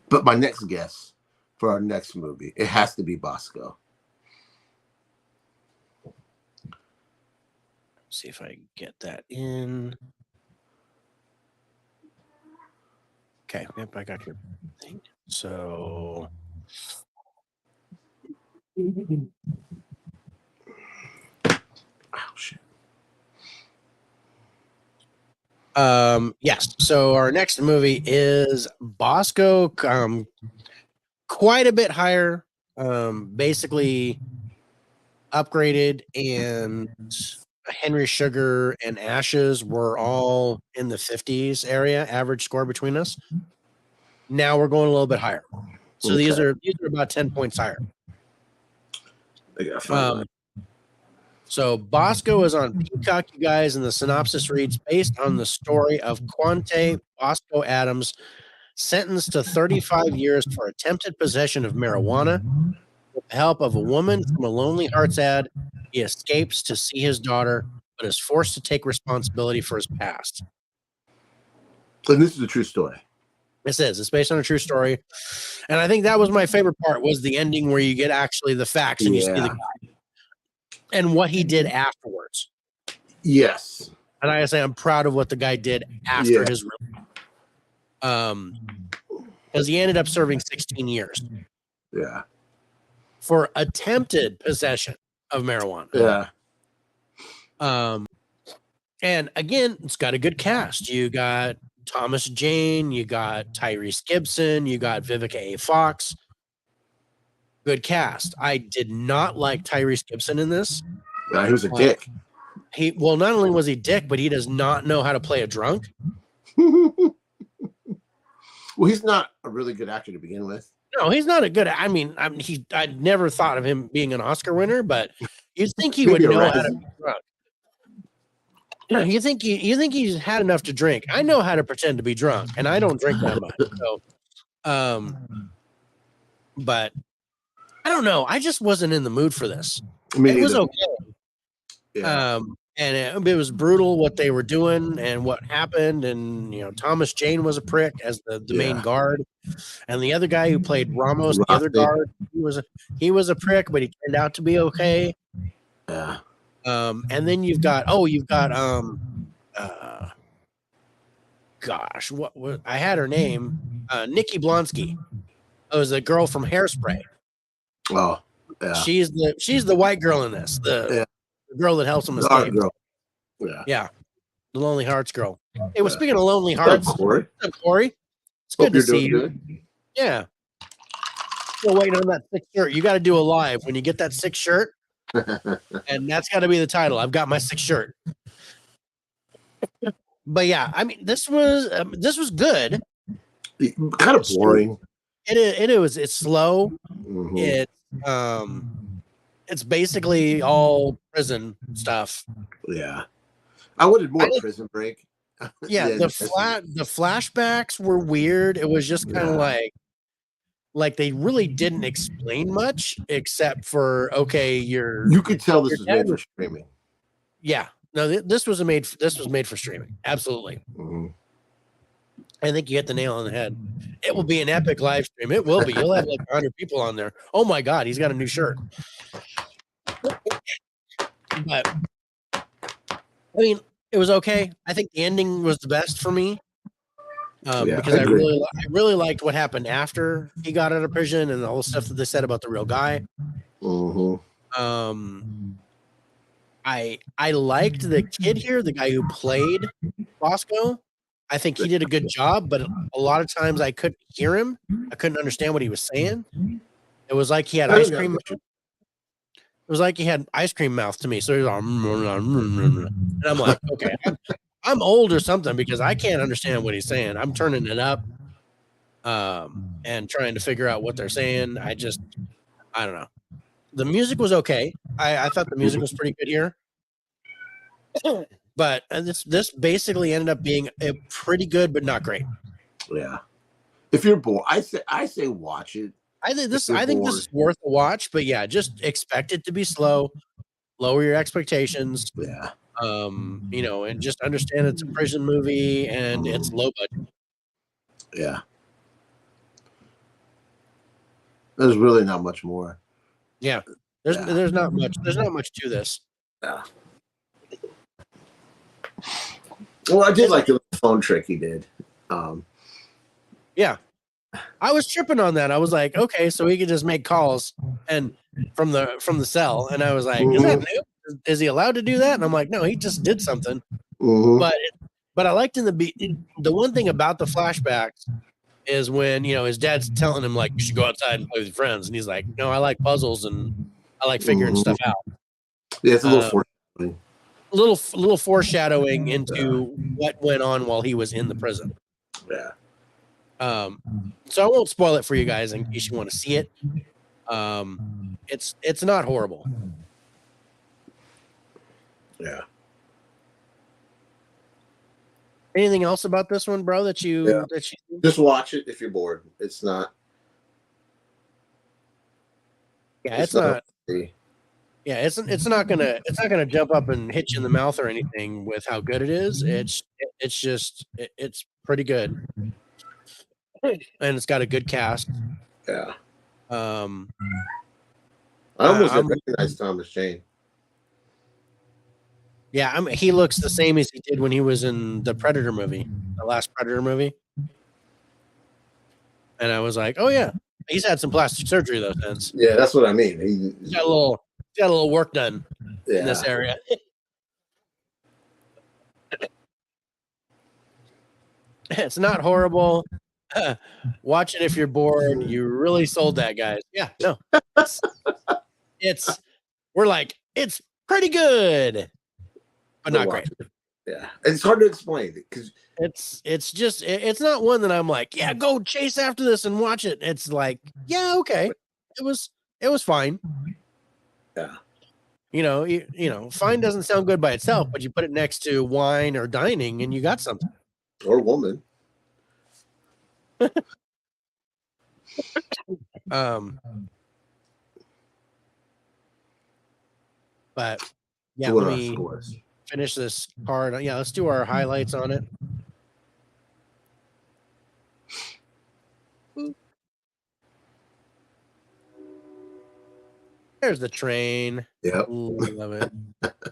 Speaker 2: But my next guess for our next movie, it has to be Bosco.
Speaker 1: See if I can get that in. Okay, yep, I got your thing. So
Speaker 2: oh shit.
Speaker 1: Yes. So our next movie is Bosco. Quite a bit higher. Basically Upgraded and Henry Sugar and Ashes were all in the 50s area, average score between us. Now we're going a little bit higher. So these are about 10 points higher. So Bosco is on Peacock, you guys, and the synopsis reads, based on the story of Quante Bosco Adams, sentenced to 35 years for attempted possession of marijuana with the help of a woman from a Lonely Hearts ad. He escapes to see his daughter, but is forced to take responsibility for his past.
Speaker 2: So this is a true story.
Speaker 1: It says it's based on a true story, and I think that was my favorite part was the ending where you get actually the facts and you see the guy and what he did afterwards.
Speaker 2: Yes,
Speaker 1: and I say I'm proud of what the guy did after his because he ended up serving 16 years.
Speaker 2: Yeah,
Speaker 1: for attempted possession of marijuana.
Speaker 2: Yeah.
Speaker 1: And again, it's got a good cast. You got Thomas Jane, you got Tyrese Gibson, you got Vivica A. Fox. Good cast. I did not like Tyrese Gibson in this.
Speaker 2: Yeah, he was a dick.
Speaker 1: Well, not only was he dick, but he does not know how to play a drunk.
Speaker 2: Well, he's not a really good actor to begin with.
Speaker 1: No, he's not a good. I never thought of him being an Oscar winner, but you'd think he would know how to be drunk. You think he's had enough to drink. I know how to pretend to be drunk, and I don't drink that much. So, but I don't know. I just wasn't in the mood for this. It was okay.
Speaker 2: Yeah.
Speaker 1: And it was brutal what they were doing and what happened. And Thomas Jane was a prick as the main guard, and the other guy who played Ramos, the other guard, he was a prick, but he turned out to be okay.
Speaker 2: Yeah.
Speaker 1: And then you've got gosh, what I had her name, Nikki Blonsky. It was a girl from Hairspray.
Speaker 2: Oh, yeah.
Speaker 1: She's the white girl in this. The girl that helps him escape.
Speaker 2: Girl.
Speaker 1: Yeah. The Lonely Hearts girl. Hey, well, speaking of Lonely Hearts,
Speaker 2: Corey.
Speaker 1: What's up, Corey? It's good to see you. Good. Yeah. Still waiting on that 6th shirt. You got to do a live when you get that 6th shirt. And that's got to be the title. I've got my 6th shirt. But yeah, I mean, this was good.
Speaker 2: Kind of boring.
Speaker 1: It's slow.
Speaker 2: Mm-hmm.
Speaker 1: It's basically all prison stuff.
Speaker 2: Yeah, I wanted more Prison Break.
Speaker 1: Yeah, the flashbacks were weird. It was just kind of like they really didn't explain much except for
Speaker 2: you could tell this was made for streaming.
Speaker 1: Yeah, no, this was made for streaming. Absolutely.
Speaker 2: Mm-hmm.
Speaker 1: I think you hit the nail on the head. It will be an epic live stream. It will be. You'll have like 100 people on there. Oh my God, he's got a new shirt. But I mean, it was okay. I think the ending was the best for me. Because I really liked what happened after he got out of prison and the whole stuff that they said about the real guy.
Speaker 2: Mm-hmm.
Speaker 1: I liked the kid here, the guy who played Bosco. I think he did a good job, but a lot of times I couldn't hear him. I couldn't understand what he was saying. It was like he had ice cream. It was like he had ice cream mouth to me. So he was like, and I'm like, okay, I'm old or something because I can't understand what he's saying. I'm turning it up and trying to figure out what they're saying. I don't know. The music was okay. I thought the music was pretty good here. But this basically ended up being a pretty good, but not great.
Speaker 2: Yeah. If you're bored, I say watch it.
Speaker 1: I think this is worth a watch, but yeah, just expect it to be slow. Lower your expectations.
Speaker 2: Yeah.
Speaker 1: And just understand it's a prison movie and it's low budget.
Speaker 2: Yeah. There's really not much more.
Speaker 1: Yeah. There's not much. There's not much to this.
Speaker 2: Yeah. Well, I did like the phone trick he did.
Speaker 1: Yeah. I was tripping on that. I was like, okay, so he could just make calls and from the cell. And I was like, is that new? Is he allowed to do that? And I'm like, no, he just did something.
Speaker 2: Mm-hmm.
Speaker 1: But I liked the one thing about the flashbacks is when his dad's telling him like you should go outside and play with your friends, and he's like, no, I like puzzles and I like figuring stuff out.
Speaker 2: Yeah, it's a little foreshadowing.
Speaker 1: Little foreshadowing into what went on while he was in the prison.
Speaker 2: Yeah.
Speaker 1: So I won't spoil it for you guys in case you want to see it. It's not horrible.
Speaker 2: Yeah.
Speaker 1: Anything else about this one, bro, that you
Speaker 2: just watch it if you're bored. It's not.
Speaker 1: Yeah, it's not. Yeah, it's not gonna jump up and hit you in the mouth or anything with how good it is. It's pretty good, and it's got a good cast.
Speaker 2: Yeah.
Speaker 1: Um,
Speaker 2: I almost
Speaker 1: I'm
Speaker 2: didn't recognize Thomas Jane.
Speaker 1: yeah, he looks the same as he did when he was in the Predator movie, the last Predator movie. And I was like, oh yeah, he's had some plastic surgery though since.
Speaker 2: Yeah, that's what I mean.
Speaker 1: He's got a little work done in this area. It's not horrible. Watch it if you're bored. You really sold that, guys. Yeah, no. We're like, it's pretty good, but not great.
Speaker 2: Yeah, it's hard to explain because
Speaker 1: it's not one that I'm like, yeah, go chase after this and watch it. It's like, yeah, okay, it was fine.
Speaker 2: Yeah,
Speaker 1: you know, fine doesn't sound good by itself, but you put it next to wine or dining, and you got something.
Speaker 2: Or woman.
Speaker 1: But yeah, let me finish this card. Yeah, let's do our highlights on it. There's the train.
Speaker 2: Yeah,
Speaker 1: love it.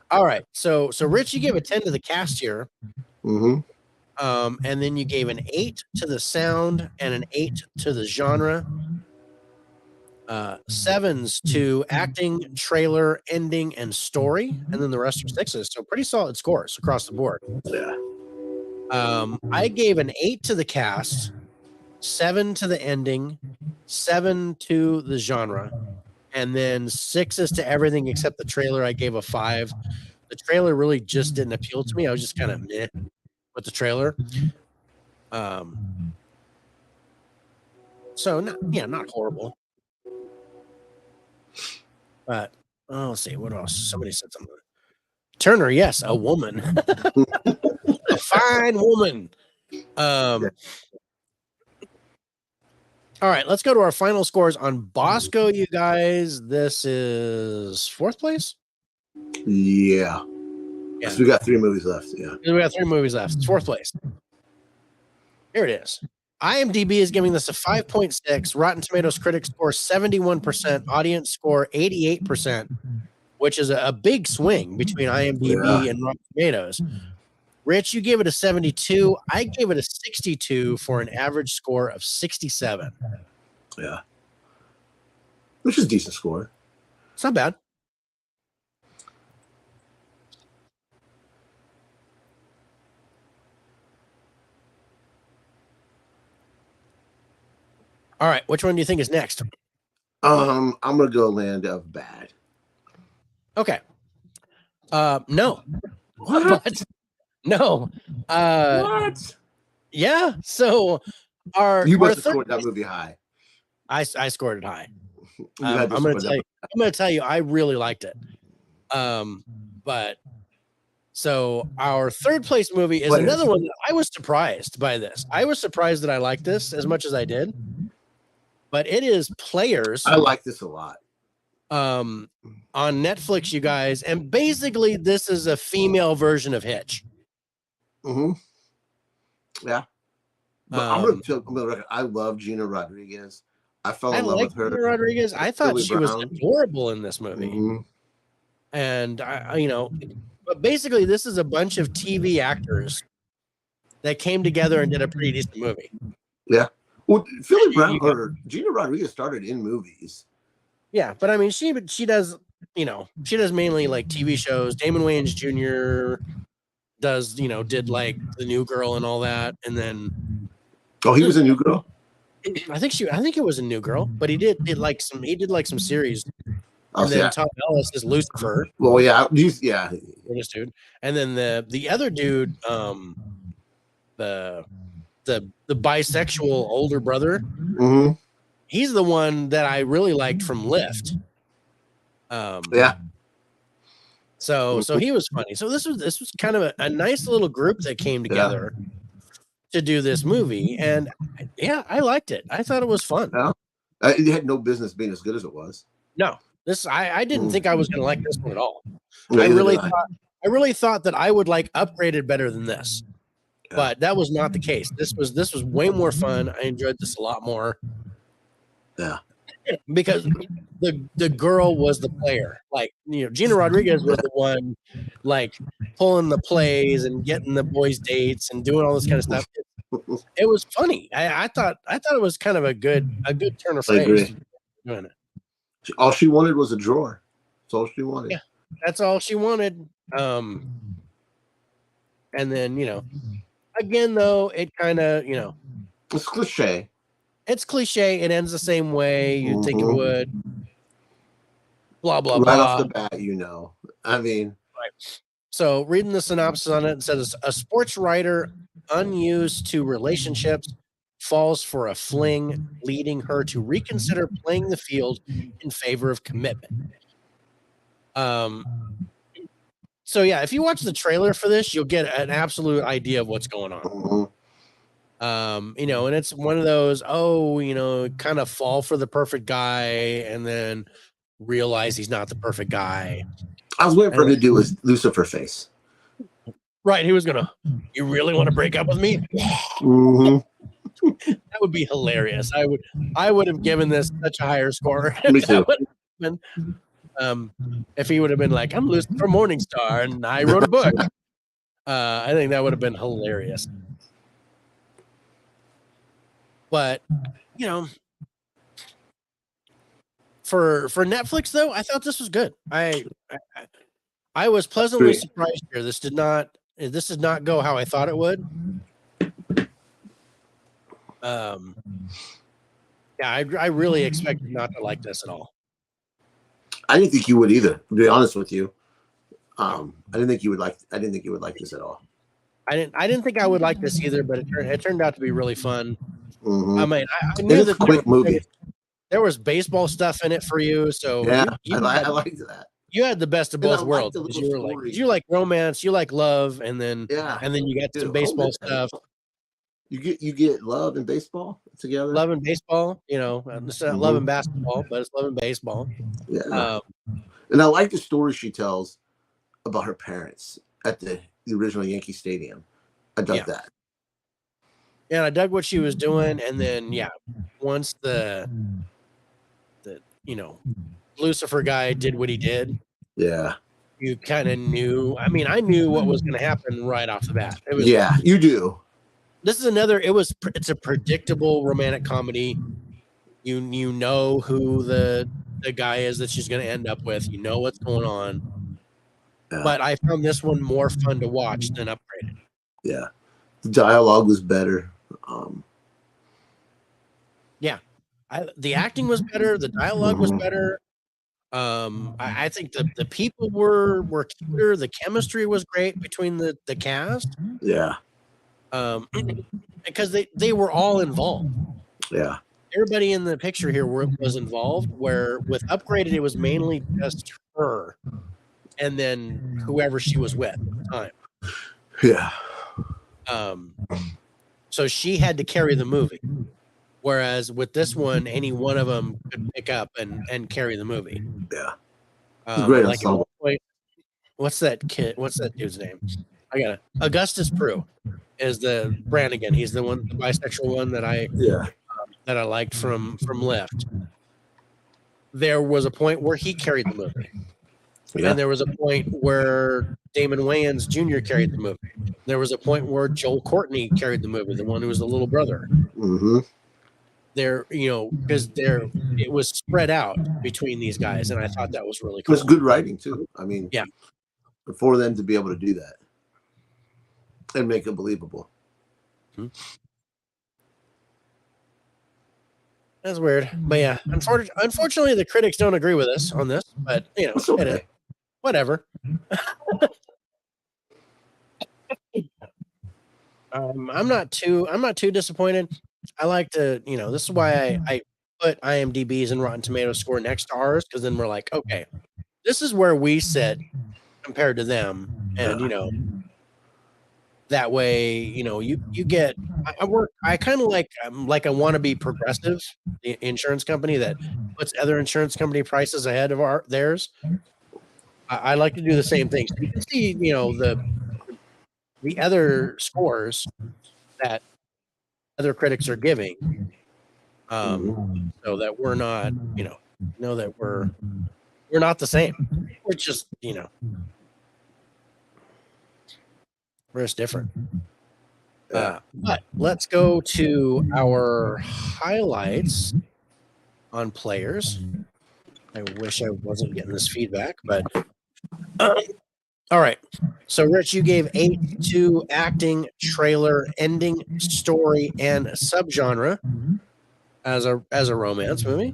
Speaker 1: All right, so Rich, you gave a 10 to the cast here.
Speaker 2: Mm-hmm.
Speaker 1: And then you gave an 8 to the sound and an 8 to the genre. 7s to acting, trailer, ending, and story, and then the rest are 6s. So pretty solid scores across the board.
Speaker 2: Yeah.
Speaker 1: I gave an 8 to the cast, 7 to the ending, 7 to the genre, and then 6s to everything except the trailer. I gave a 5. The trailer really just didn't appeal to me. I was just kind of meh with the trailer. So not horrible. But let's see what else. Somebody said something. Turner, yes, a woman, a fine woman. All right, let's go to our final scores on Bosco, you guys. This is 4th place.
Speaker 2: Yeah. So we got 3 movies left. Yeah.
Speaker 1: We got 3 movies left. It's 4th place. Here it is. IMDb is giving this a 5.6. Rotten Tomatoes critic score 71%. Audience score 88%, which is a big swing between IMDb and Rotten Tomatoes. Rich, you gave it a 72. I gave it a 62 for an average score of 67.
Speaker 2: Yeah. Which is a decent score.
Speaker 1: It's not bad. All right, which one do you think is next?
Speaker 2: I'm gonna go Land of Bad.
Speaker 1: Okay. No.
Speaker 2: What?
Speaker 1: No.
Speaker 2: What?
Speaker 1: Yeah. So
Speaker 2: you must have scored that movie high.
Speaker 1: I scored it high. I'm gonna tell you, I really liked it. But so our 3rd place movie is another one that I was surprised by this. I was surprised that I liked this as much as I did. But it is Players.
Speaker 2: I like this a lot.
Speaker 1: On Netflix, you guys, and basically this is a female version of Hitch.
Speaker 2: Mm-hmm. Yeah. But I love Gina Rodriguez. I fell in love with her.
Speaker 1: Gina Rodriguez. I thought she was adorable in this movie.
Speaker 2: Mm-hmm.
Speaker 1: And but basically this is a bunch of TV actors that came together and did a pretty decent movie.
Speaker 2: Yeah. Well, Philly Brown or Gina Rodriguez started in movies.
Speaker 1: Yeah, but I mean, she does, she does mainly like TV shows. Damon Wayans Jr. does, did like The New Girl and all that, and then.
Speaker 2: Oh, he was a New Girl.
Speaker 1: I think it was a New Girl, but he did like some series. And then Tom Ellis is Lucifer.
Speaker 2: Well, yeah, this
Speaker 1: dude, and then the other dude, the bisexual older brother, he's the one that I really liked from Lift. So he was funny. So this was kind of a nice little group that came together to do this movie, and I liked it. I thought it was fun.
Speaker 2: It had no business being as good as it was.
Speaker 1: No, I didn't think I was going to like this one at all.
Speaker 2: Yeah,
Speaker 1: I really thought that I would like Upgraded better than this, but that was not the case. This was way more fun. I enjoyed this a lot more.
Speaker 2: Yeah.
Speaker 1: Because the girl was the player. Like, Gina Rodriguez was the one like pulling the plays and getting the boys dates and doing all this kind of stuff. It was funny. I thought it was kind of a good turn of phrase.
Speaker 2: I agree.
Speaker 1: Doing it.
Speaker 2: All she wanted was a drawer. That's all she wanted.
Speaker 1: Yeah, that's all she wanted. And then, again though, it kind of,
Speaker 2: it's cliche.
Speaker 1: It's cliche. It ends the same way you'd think it would. Blah, blah,
Speaker 2: right
Speaker 1: blah.
Speaker 2: Off the bat, I mean.
Speaker 1: Right. So reading the synopsis on it, it says a sports writer unused to relationships falls for a fling, leading her to reconsider playing the field in favor of commitment. So yeah, if you watch the trailer for this, you'll get an absolute idea of what's going on. And it's one of those, kind of fall for the perfect guy and then realize he's not the perfect guy.
Speaker 2: I was waiting for him to do his Lucifer face.
Speaker 1: Right. He was gonna, you really want to break up with me? That would be hilarious. I would have given this such a higher score.
Speaker 2: Me too.
Speaker 1: If he would have been like, I'm Lucifer Morningstar and I wrote a book. I think that would have been hilarious. But, for Netflix though, I thought this was good. I was pleasantly surprised here. This did not go how I thought it would. I really expected not to like this at all.
Speaker 2: I didn't think you would either, to be honest with you. I didn't think you would like this at all.
Speaker 1: I didn't think I would like this either, but it turned out to be really fun.
Speaker 2: Mm-hmm.
Speaker 1: I mean, I knew that
Speaker 2: quick movie.
Speaker 1: There was baseball stuff in it for you, so
Speaker 2: yeah, I liked that.
Speaker 1: You had the best of both worlds. You like romance, you like love, and then you got some baseball stuff.
Speaker 2: You get love and baseball together.
Speaker 1: Love and baseball, it's not love and basketball, but it's love and baseball.
Speaker 2: Yeah. And I like the story she tells about her parents at the original Yankee Stadium. I dug that.
Speaker 1: Yeah, and I dug what she was doing, and then once the Lucifer guy did what he did.
Speaker 2: Yeah.
Speaker 1: You kind of knew. I mean, I knew what was going to happen right off the bat. It was,
Speaker 2: you do.
Speaker 1: This is another. It's a predictable romantic comedy. You know who the guy is that she's going to end up with. You know what's going on. Yeah. But I found this one more fun to watch than Upgraded.
Speaker 2: Yeah, the dialogue was better.
Speaker 1: The acting was better. The dialogue was better. I think the people were cuter. The chemistry was great between the cast.
Speaker 2: Yeah.
Speaker 1: Because they were all involved.
Speaker 2: Yeah.
Speaker 1: Everybody in the picture here was involved. Where with Upgraded, it was mainly just her, and then whoever she was with at the time.
Speaker 2: Yeah.
Speaker 1: So she had to carry the movie. Whereas with this one, any one of them could pick up and carry the movie.
Speaker 2: Yeah.
Speaker 1: Great like at one point, what's that dude's name? I got it. Augustus Prew is the Brannigan. He's the bisexual one that I liked from Lift. There was a point where he carried the movie. Yeah. And there was a point where Damon Wayans Jr. carried the movie. There was a point where Joel Courtney carried the movie, the one who was the little brother.
Speaker 2: Mm-hmm.
Speaker 1: Because it was spread out between these guys, and I thought that was really cool.
Speaker 2: It's good writing too. I mean, for them to be able to do that and make it believable.
Speaker 1: That's weird, but unfortunately, the critics don't agree with us on this. But okay. Whatever. I'm not too disappointed. I like to, this is why I put IMDb's and Rotten Tomatoes score next to ours, because then we're like, okay, this is where we sit compared to them, and that way, you get. I kind of like I want to be Progressive, the insurance company that puts other insurance company prices ahead of theirs. I like to do the same thing. So you can see, the other scores that other critics are giving, so that we're not, that we're not the same. We're just, we're just different. But let's go to our highlights on players. I wish I wasn't getting this feedback, but all right. So, Rich, you gave 8 to acting, trailer, ending, story, and subgenre as a romance movie.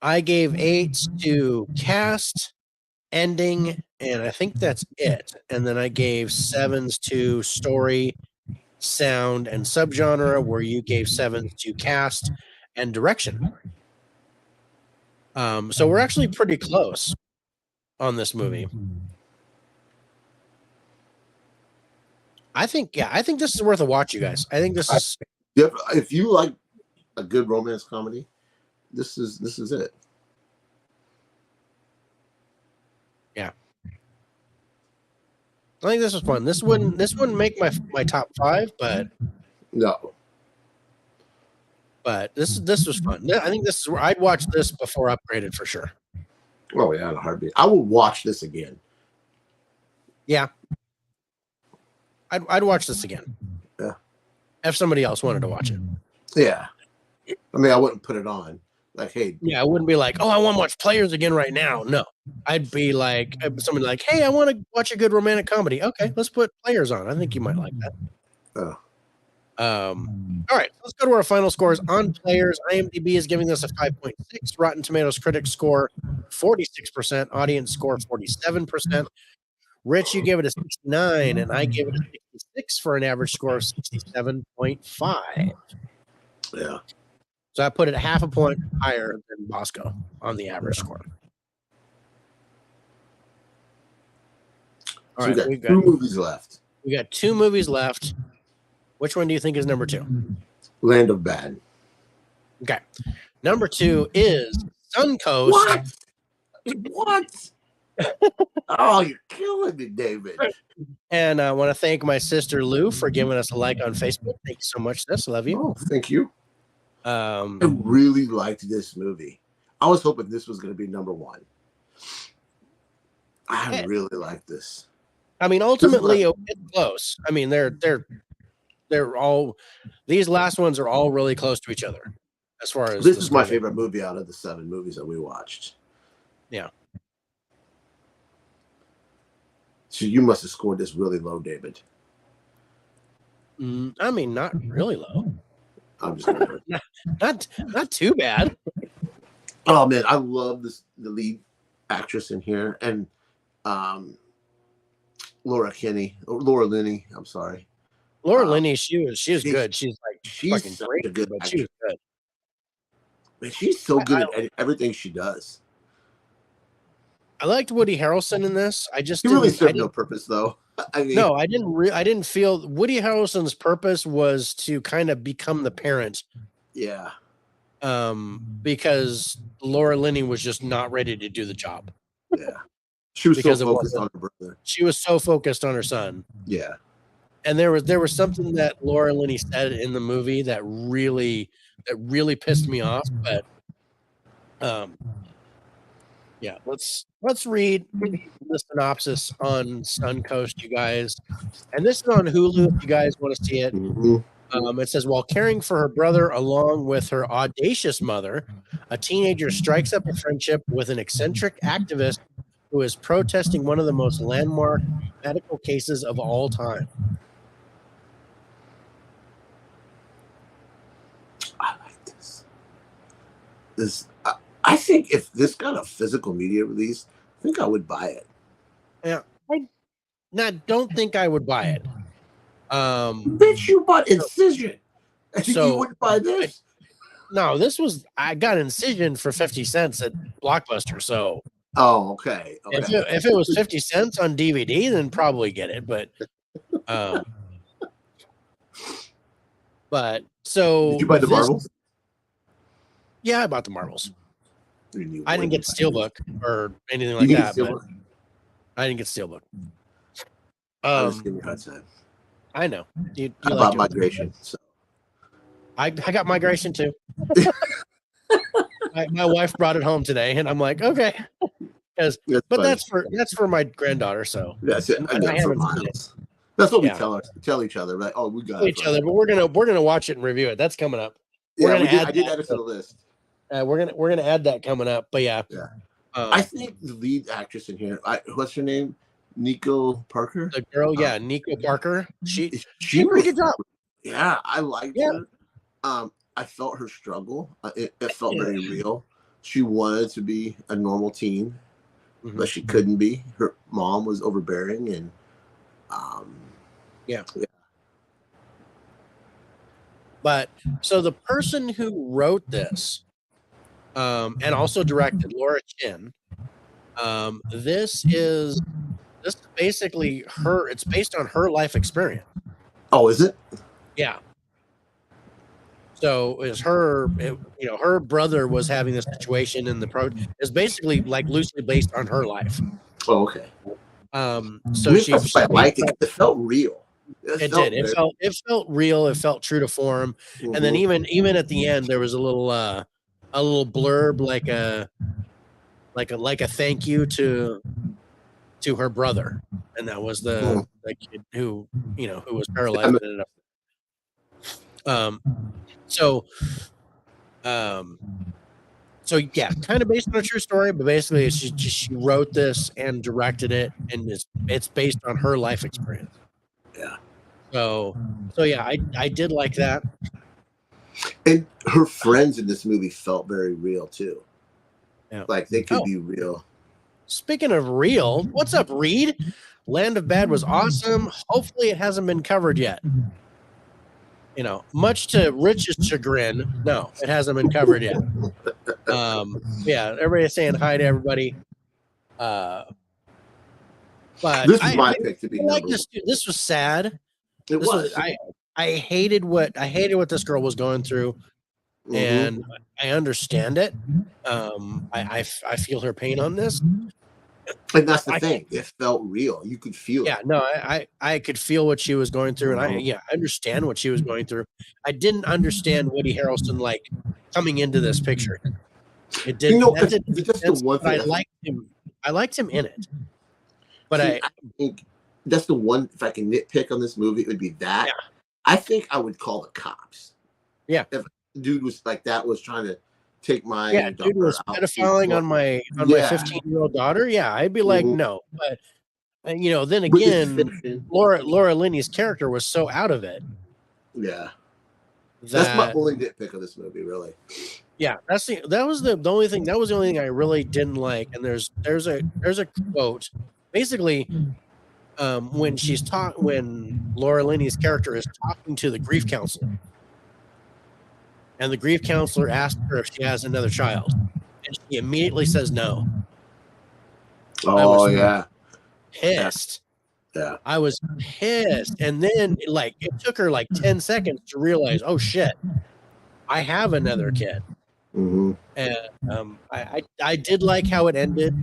Speaker 1: I gave 8 to cast, ending, and I think that's it. And then I gave 7s to story, sound, and subgenre, where you gave 7s to cast and direction. So we're actually pretty close on this movie. I think this is worth a watch, you guys. I think this is,
Speaker 2: if you like a good romance comedy, this is it.
Speaker 1: Yeah. I think this was fun. This wouldn't make my top 5, but
Speaker 2: no.
Speaker 1: But this was fun. I think this is where I'd watch this before Upgraded for sure.
Speaker 2: Oh yeah, in a heartbeat. I will watch this again.
Speaker 1: Yeah. I'd watch this again.
Speaker 2: Yeah.
Speaker 1: If somebody else wanted to watch it.
Speaker 2: Yeah. I mean, I wouldn't put it on. Like, hey.
Speaker 1: Yeah, I wouldn't be like, oh, I want to watch Players again right now. No. I'd be like, somebody like, hey, I want to watch a good romantic comedy. Okay, let's put Players on. I think you might like that. All right, let's go to our final scores on Players. IMDb is giving this a 5.6. Rotten Tomatoes critics score 46%. Audience score 47%. Rich, you gave it a 69, and I gave it a 66 for an average score of 67.5.
Speaker 2: Yeah.
Speaker 1: So I put it half a point higher than Bosco on the average score. All right,
Speaker 2: we got 2 movies left.
Speaker 1: We got 2 movies left. Which one do you think is number 2?
Speaker 2: Land of Bad.
Speaker 1: Okay. Number 2 is Suncoast.
Speaker 2: What? Oh, you're killing me, David.
Speaker 1: And I want to thank my sister Lou for giving us a like on Facebook. Thank you so much, sis. Love you.
Speaker 2: Oh, thank you. I really liked this movie. I was hoping this was going to be number 1. I really like this.
Speaker 1: I mean, ultimately, it's close. I mean, they're all, these last ones are all really close to each other. As far as
Speaker 2: this is my favorite movie out of the 7 movies that we watched.
Speaker 1: Yeah.
Speaker 2: So you must have scored this really low, David.
Speaker 1: I mean, not really low.
Speaker 2: I'm just gonna
Speaker 1: not too bad.
Speaker 2: Oh man, I love the lead actress in here, and Laura Linney. I'm sorry,
Speaker 1: Laura Linney. She was good. She's fucking
Speaker 2: great,
Speaker 1: a good, but she was good.
Speaker 2: Man, she's so good at everything she does.
Speaker 1: I liked Woody Harrelson in this. I just
Speaker 2: he really served no purpose, though. I mean,
Speaker 1: no, I didn't feel Woody Harrelson's purpose was to kind of become the parent.
Speaker 2: Yeah.
Speaker 1: Because Laura Linney was just not ready to do the job.
Speaker 2: Yeah. She was so focused on her brother.
Speaker 1: She was so focused on her son.
Speaker 2: Yeah.
Speaker 1: And there was something that Laura Linney said in the movie that really pissed me off. But yeah, let's read the synopsis on Suncoast, you guys. And this is on Hulu if you guys want to see it.
Speaker 2: Mm-hmm.
Speaker 1: It says, while caring for her brother along with her audacious mother, a teenager strikes up a friendship with an eccentric activist who is protesting one of the most landmark medical cases of all time.
Speaker 2: I like this. I think if this got a physical media release, I think I would buy it.
Speaker 1: Yeah, I don't think I would buy it.
Speaker 2: Bitch, you bought Incision. I think you wouldn't buy this.
Speaker 1: No, I got Incision for 50 cents at Blockbuster. So,
Speaker 2: okay.
Speaker 1: If it was 50 cents on DVD, then probably get it.
Speaker 2: Did you buy the Marvels?
Speaker 1: Yeah, I bought the Marvels. I didn't get Steelbook or anything
Speaker 2: You
Speaker 1: like
Speaker 2: didn't
Speaker 1: that,
Speaker 2: get
Speaker 1: but
Speaker 2: Steelbook?
Speaker 1: I didn't get Steelbook.
Speaker 2: I was giving you a hard time.
Speaker 1: I know. You
Speaker 2: How
Speaker 1: like
Speaker 2: about Migration? So.
Speaker 1: I got Migration too. My wife brought it home today, and I'm like, okay, because that's for my granddaughter. So
Speaker 2: that's it.
Speaker 1: And I haven't seen it.
Speaker 2: That's what we tell each other. Like, oh, we got
Speaker 1: each other, but we're gonna watch it and review it. That's coming up.
Speaker 2: I did add it to the list.
Speaker 1: We're gonna add that coming up. But yeah.
Speaker 2: I think the lead actress in here, what's her name? Nico Parker.
Speaker 1: The girl, Nico Parker. She
Speaker 2: did
Speaker 1: a pretty good job.
Speaker 2: Yeah, I liked her. I felt her struggle. It felt very real. She wanted to be a normal teen, but she couldn't be. Her mom was overbearing, and
Speaker 1: But so the person who wrote this, and also directed, Laura Chin, this is basically her. It's based on her life experience.
Speaker 2: Oh, is it?
Speaker 1: Yeah. So it's her. Her brother was having this situation, and is basically like loosely based on her life.
Speaker 2: Oh, okay.
Speaker 1: So
Speaker 2: I liked it. It felt real.
Speaker 1: It did. It felt real. It felt true to form. And then even at the end, there was a little blurb, like a thank you to her brother, and that was the kid who was paralyzed. So yeah, kind of based on a true story, but basically she wrote this and directed it, and it's based on her life experience.
Speaker 2: Yeah.
Speaker 1: So yeah, I did like that.
Speaker 2: And her friends in this movie felt very real too.
Speaker 1: Yeah.
Speaker 2: Like they could be real.
Speaker 1: Speaking of real, what's up, Reed? Land of Bad was awesome. Hopefully it hasn't been covered yet. Much to Rich's chagrin, no, it hasn't been covered yet. Yeah, everybody's saying hi to everybody. But
Speaker 2: this is my pick to be.
Speaker 1: Like this was sad. I hated what this girl was going through, and I understand it. I feel her pain on this.
Speaker 2: And that's the thing. It felt real. You could feel it.
Speaker 1: Yeah, no, I could feel what she was going through, and I understand what she was going through. I didn't understand Woody Harrelson coming into this picture. It did. That's the one thing. I liked him in it, but I
Speaker 2: think that's the one. If I can nitpick on this movie, it would be that. Yeah. I think I would call the cops.
Speaker 1: Yeah,
Speaker 2: if a dude was like that was trying to take my
Speaker 1: dude was pedophiling on my 15-year-old daughter. Yeah, I'd be like, no. But then again, Laura Linney's character was so out of it.
Speaker 2: Yeah, that's my only nitpick of this movie, really.
Speaker 1: Yeah, that was the only thing. That was the only thing I really didn't like. And there's a quote, basically, when Laura Linney's character is talking to the grief counselor. And the grief counselor asked her if she has another child, and she immediately says no.
Speaker 2: Oh,
Speaker 1: pissed.
Speaker 2: Yeah,
Speaker 1: I was pissed, and then it took her 10 seconds to realize, oh shit, I have another kid. And I did like how it ended.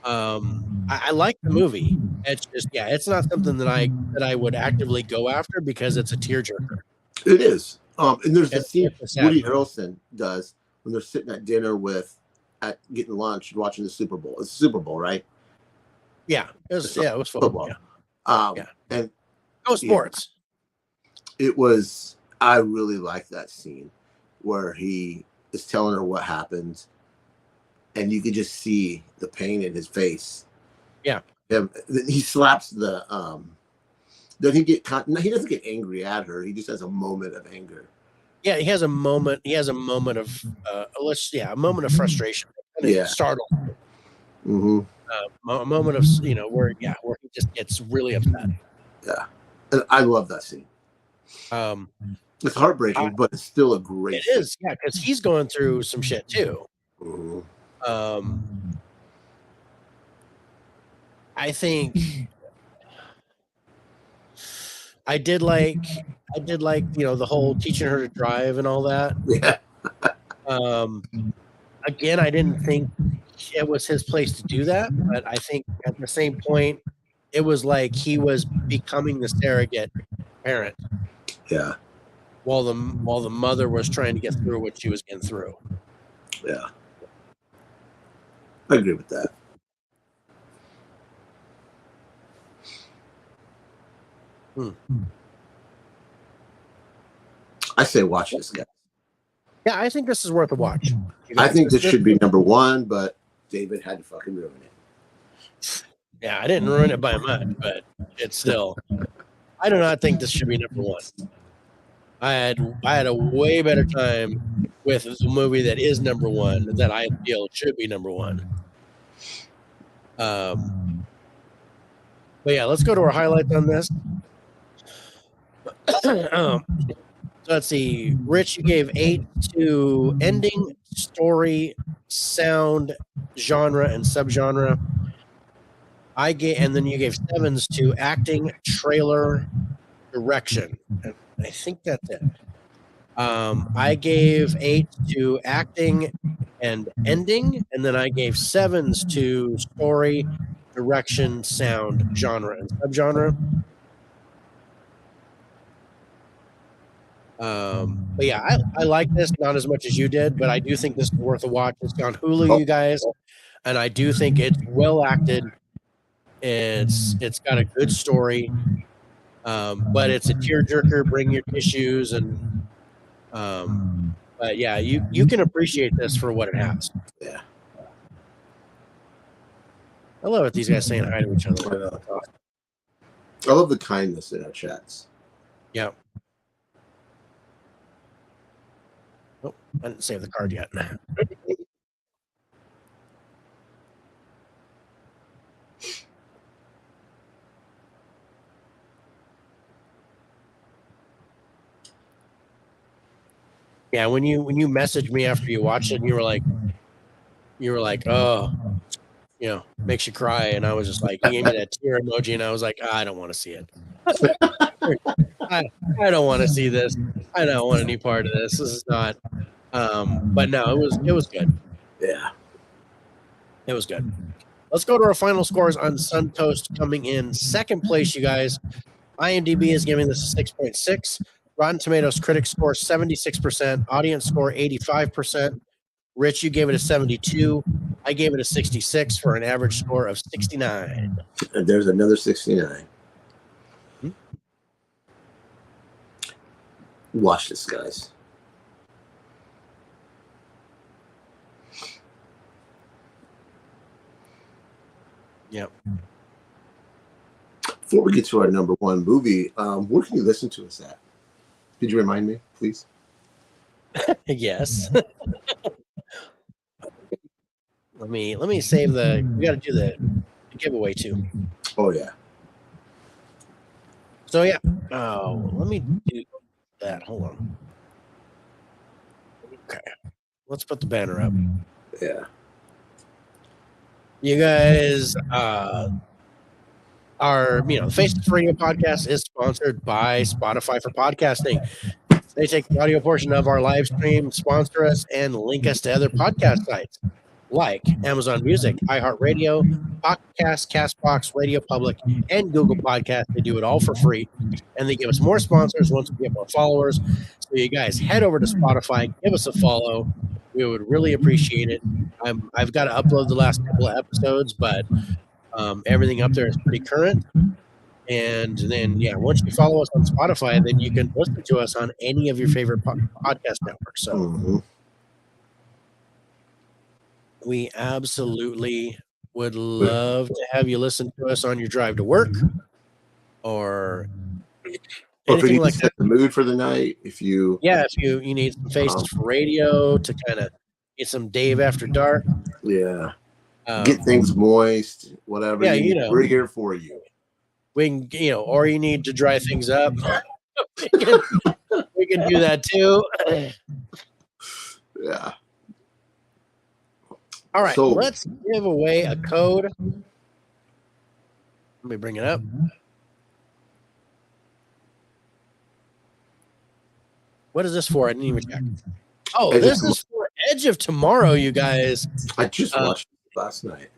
Speaker 1: I like the movie. It's just it's not something that I would actively go after because it's a tearjerker.
Speaker 2: It is. And there's a scene Woody Harrelson does when they're sitting at dinner getting lunch, watching the Super Bowl. It's the Super Bowl, right?
Speaker 1: Yeah, it was football.
Speaker 2: And
Speaker 1: sports.
Speaker 2: It was. I really liked that scene where he is telling her what happened, and you could just see the pain in his face.
Speaker 1: Yeah.
Speaker 2: He slaps the. He doesn't get angry at her. He just has a moment of anger.
Speaker 1: Yeah, he has a moment. He has a moment of a moment of frustration. Startled. A moment of where he just gets really upset.
Speaker 2: Yeah, and I love that scene. It's heartbreaking, but it's still a great.
Speaker 1: It is, yeah, because he's going through some shit too. I think. I did like the whole teaching her to drive and all that.
Speaker 2: Yeah.
Speaker 1: again, I didn't think it was his place to do that, but I think at the same point, it was like he was becoming the surrogate parent.
Speaker 2: Yeah.
Speaker 1: While the mother was trying to get through what she was getting through.
Speaker 2: Yeah. I agree with that. I say watch this, guy.
Speaker 1: Yeah, I think this is worth a watch.
Speaker 2: I think this should be number one, but David had to fucking ruin it.
Speaker 1: Yeah, I didn't ruin it by much, but it's still. I do not think this should be number one. I had a way better time with the movie that is number one that I feel should be number one. But yeah, let's go to our highlights on this. So let's see. Rich, you gave 8 to ending, story, sound, genre, and subgenre. And then you gave 7s to acting, trailer, direction. And I think that's it. I gave 8 to acting and ending, and then I gave 7s to story, direction, sound, genre, and subgenre. But yeah, I like this, not as much as you did, but I do think this is worth a watch. It's on Hulu, you guys, and I do think it's well acted. It's got a good story, but it's a tearjerker. Bring your tissues, and but yeah, you can appreciate this for what it has.
Speaker 2: Yeah,
Speaker 1: I love it. These guys saying hi to each other.
Speaker 2: I love the kindness in our chats.
Speaker 1: Yeah. Oh, I didn't save the card yet. Yeah, when you messaged me after you watched it, and you were like, oh, you know, makes you cry, and I was just like, you gave me that tear emoji, and I was like, I don't want to see it. I don't want to see this. I don't want any part of this. This is not. But no, it was good.
Speaker 2: Yeah,
Speaker 1: it was good. Let's go to our final scores on Suntoast, coming in second place, you guys. IMDb is giving this a 6.6. Rotten Tomatoes critics score 76%. Audience score 85%. Rich, you gave it a 72. I gave it a 66 for an average score of 69.
Speaker 2: And there's another 69. Watch this, guys.
Speaker 1: Yep.
Speaker 2: Before we get to our number one movie, where can you listen to us at? Could you remind me, please?
Speaker 1: Yes. Let me save the. We got to do the giveaway too.
Speaker 2: Oh yeah.
Speaker 1: So yeah. Oh, let me do that. Hold on. Okay. Let's put the banner up.
Speaker 2: Yeah.
Speaker 1: You guys, our Faceless Radio podcast is sponsored by Spotify for podcasting. They take the audio portion of our live stream, sponsor us, and link us to other podcast sites like Amazon Music, iHeartRadio, Podcast, Castbox, Radio Public, and Google Podcast. They do it all for free, and they give us more sponsors once we get more followers. So you guys head over to Spotify, give us a follow. We would really appreciate it. I've got to upload the last couple of episodes, but everything up there is pretty current. And then, yeah, once you follow us on Spotify, then you can listen to us on any of your favorite podcast networks. So we absolutely would love to have you listen to us on your drive to work or anything like that.
Speaker 2: The mood for the night, if you
Speaker 1: need some faces for radio to kind of get some Dave After Dark.
Speaker 2: Yeah. Get things moist, whatever.
Speaker 1: Yeah,
Speaker 2: we're here for you.
Speaker 1: We can, or you need to dry things up. we can do that too.
Speaker 2: Yeah.
Speaker 1: All right, so let's give away a code. Let me bring it up. What is this for? I didn't even check. Oh, this is for Edge of Tomorrow, you guys.
Speaker 2: I just watched it last night.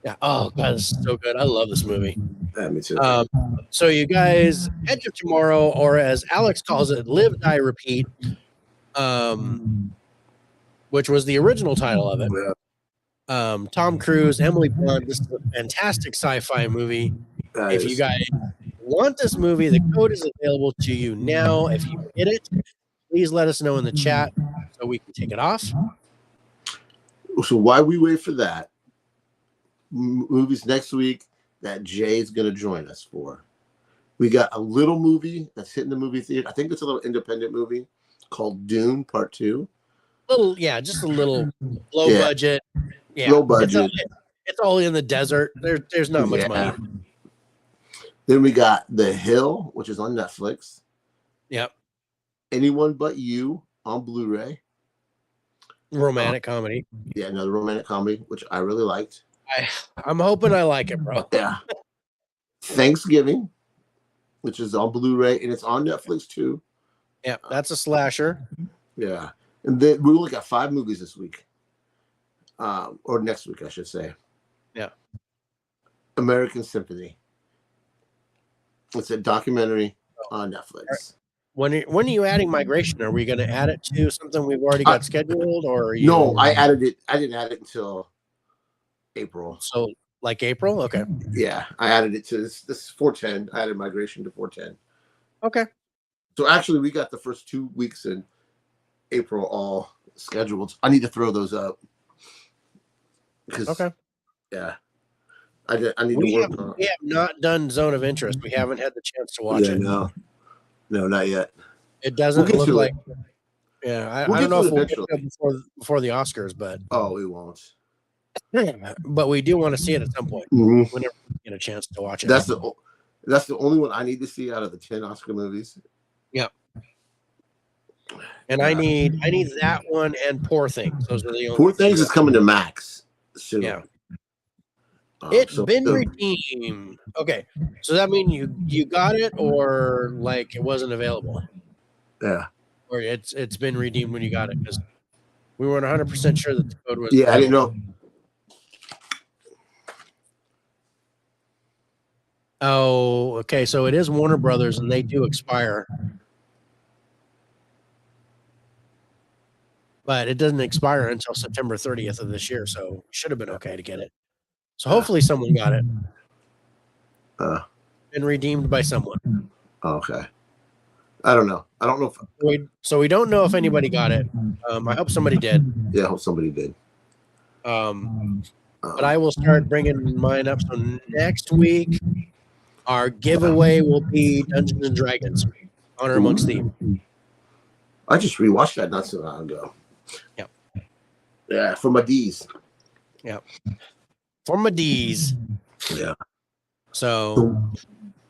Speaker 1: Yeah. Oh god, this is so good. I love this movie.
Speaker 2: Yeah, me too.
Speaker 1: So you guys, Edge of Tomorrow, or as Alex calls it, Live, Die, Repeat, which was the original title of it.
Speaker 2: Yeah.
Speaker 1: Tom Cruise, Emily Blunt. This is a fantastic sci-fi movie. If you guys want this movie, the code is available to you now. If you get it, please let us know in the chat so we can take it off.
Speaker 2: So while we wait for that, movies next week that Jay's going to join us for. We got a little movie that's hitting the movie theater. I think it's a little independent movie called Dune Part 2.
Speaker 1: Just a little low budget. Yeah,
Speaker 2: low budget.
Speaker 1: It's all in the desert. There's not much money.
Speaker 2: Then we got The Hill, which is on Netflix.
Speaker 1: Yep.
Speaker 2: Anyone But You on Blu-ray.
Speaker 1: Romantic comedy.
Speaker 2: Yeah, another romantic comedy, which I really liked.
Speaker 1: I'm hoping I like it, bro.
Speaker 2: Yeah. Thanksgiving, which is on Blu-ray, and it's on Netflix too.
Speaker 1: Yeah, that's a slasher.
Speaker 2: Yeah. And then we only got 5 movies this week. Or next week, I should say.
Speaker 1: Yeah.
Speaker 2: American Symphony. It's a documentary on Netflix.
Speaker 1: When are you adding Migration? Are we going to add it to something we've already got scheduled, or are you...
Speaker 2: No, I added it. I didn't add it until April.
Speaker 1: So like April? Okay.
Speaker 2: Yeah, I added it to this 410. I added Migration to 410.
Speaker 1: Okay.
Speaker 2: So actually, we got the first 2 weeks in April all scheduled. I need to throw those up.
Speaker 1: Okay.
Speaker 2: Yeah. I need to work on it.
Speaker 1: We have not done Zone of Interest. We haven't had the chance to watch it.
Speaker 2: No, not yet.
Speaker 1: It doesn't look like. Yeah, I don't know if we'll get it before the Oscars, but
Speaker 2: we won't.
Speaker 1: But we do want to see it at some point.
Speaker 2: Mm-hmm.
Speaker 1: Whenever we get a chance to watch it.
Speaker 2: That's the only one I need to see out of the 10 Oscar movies.
Speaker 1: Yeah. And I need that one and Poor Things. Those are the only.
Speaker 2: Poor Things is coming to Max soon.
Speaker 1: Yeah. It's been redeemed. Okay, so that means you got it, or like it wasn't available.
Speaker 2: Yeah.
Speaker 1: Or it's been redeemed when you got it, because we weren't 100% sure that the code was.
Speaker 2: Yeah, I didn't know.
Speaker 1: Oh, okay. So it is Warner Brothers, and they do expire, but it doesn't expire until September 30th of this year. So it should have been okay to get it. So hopefully someone got it. Been redeemed by someone.
Speaker 2: Okay. I don't know. I don't know if
Speaker 1: we don't know if anybody got it. I hope somebody did.
Speaker 2: Yeah, I hope somebody did.
Speaker 1: But I will start bringing mine up. So next week, our giveaway will be Dungeons and Dragons: Honor Amongst Thieves.
Speaker 2: I just rewatched that not so long ago.
Speaker 1: Yeah.
Speaker 2: Yeah, for my D's.
Speaker 1: Yeah. For my D's.
Speaker 2: Yeah.
Speaker 1: So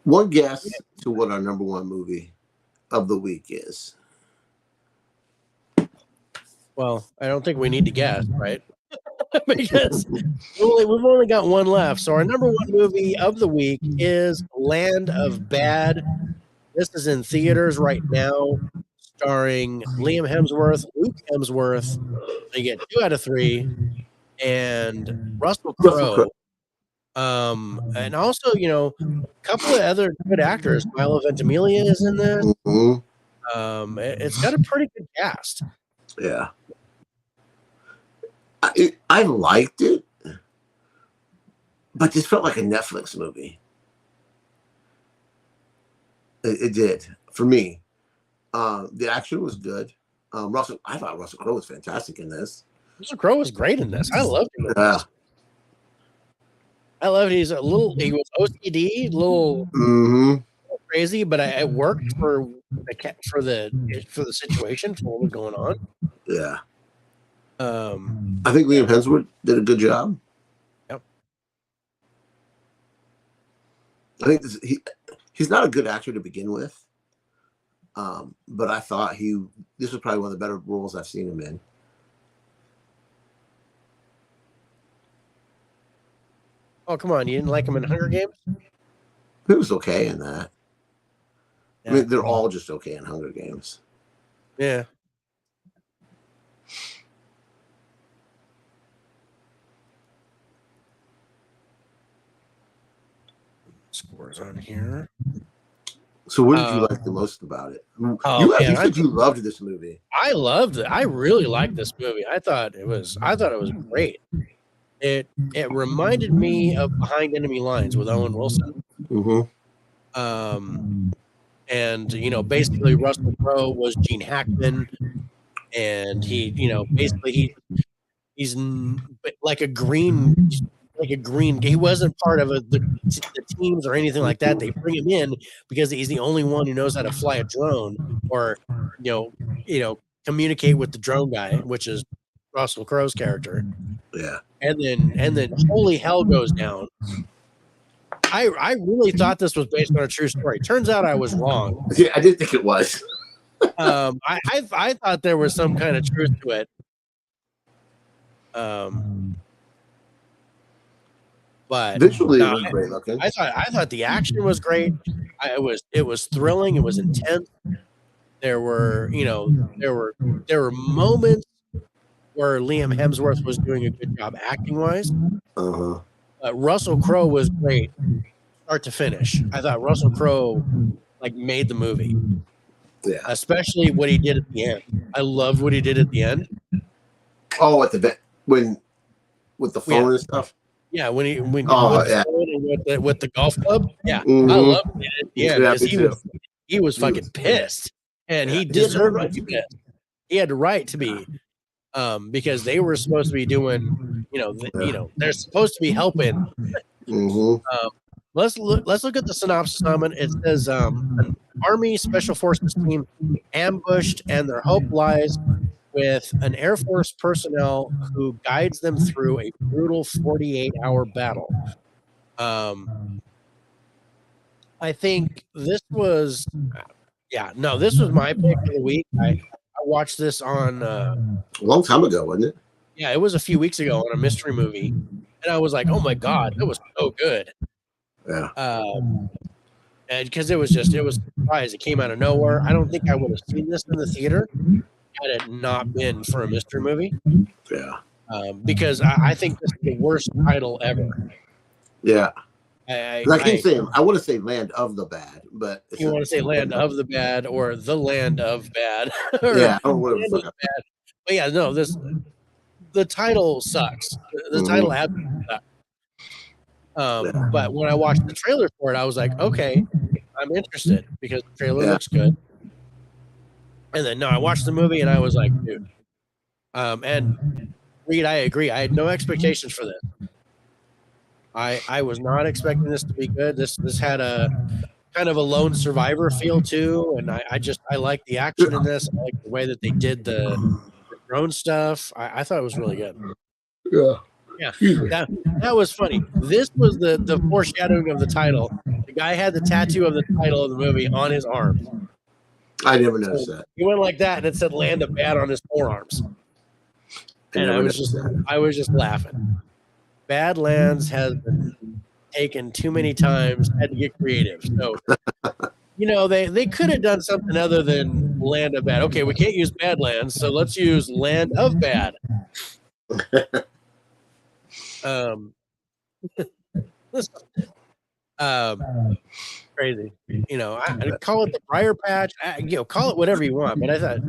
Speaker 2: one guess to what our number 1 movie of the week is.
Speaker 1: Well, I don't think we need to guess, right? Because we've only got one left. So our number 1 movie of the week is Land of Bad. This is in theaters right now, starring Liam Hemsworth, Luke Hemsworth. They get 2 out of 3, and Russell Crowe. And also, a couple of other good actors. Milo Ventimiglia is in this.
Speaker 2: Mm-hmm.
Speaker 1: It's got a pretty good cast.
Speaker 2: Yeah. I liked it, but this felt like a Netflix movie. It did for me. The action was good. I thought Russell Crowe was fantastic in this.
Speaker 1: Russell Crowe was great in this. I loved him.
Speaker 2: Yeah.
Speaker 1: I love it. He was OCD, a little crazy, but it worked for the situation, for what was going on.
Speaker 2: Yeah. I think Liam Hemsworth did a good job.
Speaker 1: Yep.
Speaker 2: I think he's not a good actor to begin with. But I thought this was probably one of the better roles I've seen him in.
Speaker 1: Oh, come on. You didn't like him in Hunger Games?
Speaker 2: He was okay in that. Yeah. I mean, they're all just okay in Hunger Games.
Speaker 1: Yeah. Scores on here.
Speaker 2: So what did you like the most about it? You said you loved this movie.
Speaker 1: I loved it. I really liked this movie. I thought it was great. It reminded me of Behind Enemy Lines with Owen Wilson.
Speaker 2: Mm-hmm.
Speaker 1: And basically Russell Crowe was Gene Hackman, and he, basically he's like a green. He wasn't part of the teams or anything like that. They bring him in because he's the only one who knows how to fly a drone or communicate with the drone guy, which is Russell Crowe's character.
Speaker 2: Yeah.
Speaker 1: And then holy hell goes down. I really thought this was based on a true story. Turns out I was wrong.
Speaker 2: Yeah, I didn't think it was.
Speaker 1: I thought there was some kind of truth to it. But
Speaker 2: visually it was great looking.
Speaker 1: I thought the action was great. It was thrilling. It was intense. There were moments where Liam Hemsworth was doing a good job acting wise. Russell Crowe was great, start to finish. I thought Russell Crowe made the movie.
Speaker 2: Yeah,
Speaker 1: especially what he did at the end. I loved what he did at the end.
Speaker 2: Oh, at the with the phone and stuff.
Speaker 1: Yeah, with the golf club. Yeah, I loved it at the end because he was fucking pissed, and he deserved to be pissed. He had the right to be, because they were supposed to be doing, they're supposed to be helping. Let's look at the synopsis, Simon. It says an Army Special Forces team ambushed, and their hope lies with an Air Force personnel who guides them through a brutal 48-hour battle. I think this was, this was my pick of the week. I watched this on
Speaker 2: a long time ago, wasn't it?
Speaker 1: Yeah, it was a few weeks ago on a mystery movie, and I was like, "Oh my god, that was so good!"
Speaker 2: Yeah.
Speaker 1: And because it was a surprise. It came out of nowhere. I don't think I would have seen this in the theater had it not been for a mystery movie.
Speaker 2: Yeah.
Speaker 1: Because I think this is the worst title ever.
Speaker 2: Yeah. I keep saying I want to say Land of the Bad, but
Speaker 1: you want to say Land of the Bad or The Land of Bad.
Speaker 2: Yeah. Or whatever.
Speaker 1: Bad. But yeah, no, the title sucks. The title absolutely sucks. But when I watched the trailer for it, I was like, okay, I'm interested because the trailer looks good. And then I watched the movie and I was like, dude. And Reed, I agree. I had no expectations for this. I was not expecting this to be good. This had a kind of a lone survivor feel too, and I like the action in this. I like the way that they did the drone stuff. I thought it was really good. Yeah, that was funny. This was the foreshadowing of the title. The guy had the tattoo of the title of the movie on his arm.
Speaker 2: I never noticed that.
Speaker 1: He went like that, and it said "Land of Bad" on his forearms. And I was just laughing. Badlands has been taken too many times. Had to get creative. So, they could have done something other than Land of Bad. Okay, we can't use Badlands, so let's use Land of Bad. Crazy. I call it the Briar Patch. Call it whatever you want. But I thought,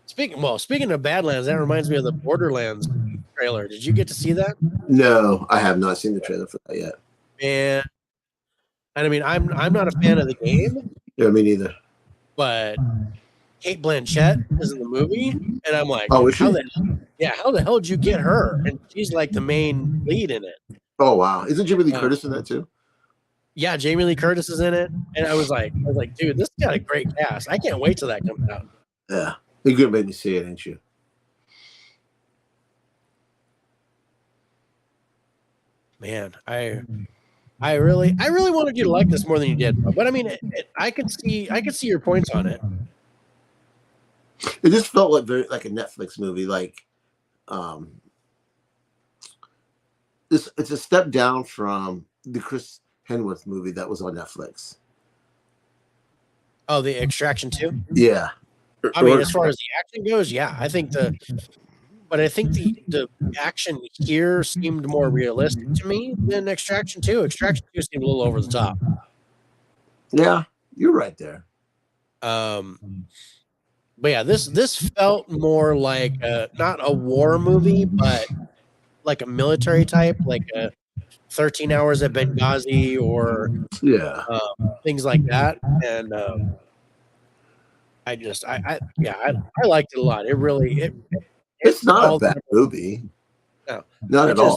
Speaker 1: speaking of Badlands, that reminds me of the Borderlands trailer. Did you get to see that?
Speaker 2: No, I have not seen the trailer for that yet.
Speaker 1: And I mean, I'm not a fan of the game.
Speaker 2: Yeah, me neither.
Speaker 1: But Cate Blanchett is in the movie, and I'm like,
Speaker 2: how
Speaker 1: the hell did you get her? And she's like the main lead in it.
Speaker 2: Oh wow, isn't Jamie Lee Curtis in that too?
Speaker 1: Yeah, Jamie Lee Curtis is in it, and I was like, dude, this got a great cast. I can't wait till that comes out.
Speaker 2: Yeah, you're gonna make me see it, ain't you?
Speaker 1: Man, I really wanted you to like this more than you did, but I mean, I could see your points on it.
Speaker 2: It just felt like a Netflix movie. It's a step down from the Chris Hemsworth movie that was on Netflix.
Speaker 1: Oh, the Extraction 2?
Speaker 2: Yeah.
Speaker 1: I mean, as far as the action goes, yeah, I think but I think the action here seemed more realistic to me than Extraction 2. Extraction 2 seemed a little over the top.
Speaker 2: Yeah, you're right there.
Speaker 1: But yeah, this felt more like not a war movie, but like a military type, like a 13 Hours at Benghazi or things like that. And I liked it a lot.
Speaker 2: It's not a bad movie.
Speaker 1: No,
Speaker 2: not at all.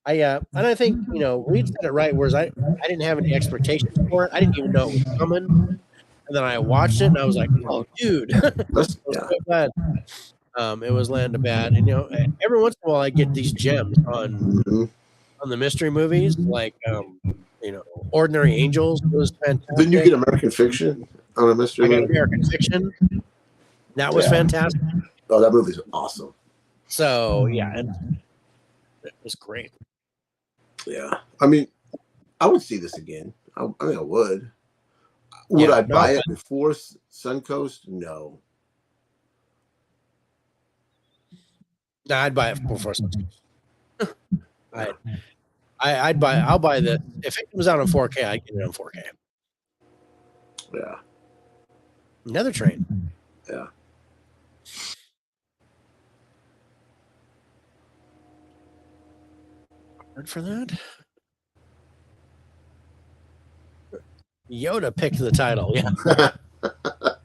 Speaker 1: And I think, Reed said it right, whereas I didn't have any expectations for it. I didn't even know it was coming. And then I watched it and I was like, oh, dude. I was so glad it was Land of Bad. And, every once in a while I get these gems on the mystery movies, like, Ordinary Angels was fantastic.
Speaker 2: Didn't you get American Fiction on a mystery movie?
Speaker 1: I got American Fiction. That was fantastic.
Speaker 2: Oh, that movie's awesome.
Speaker 1: So, yeah, and it was great.
Speaker 2: Yeah. I mean, I would see this again. I think I would. Would I buy it before Suncoast? No.
Speaker 1: No, I'd buy it before Suncoast. I'll buy the, if it comes out on 4K, I'd get it on 4K.
Speaker 2: Yeah.
Speaker 1: Another Train.
Speaker 2: Yeah.
Speaker 1: Word for that? Yoda picked the title. Yeah.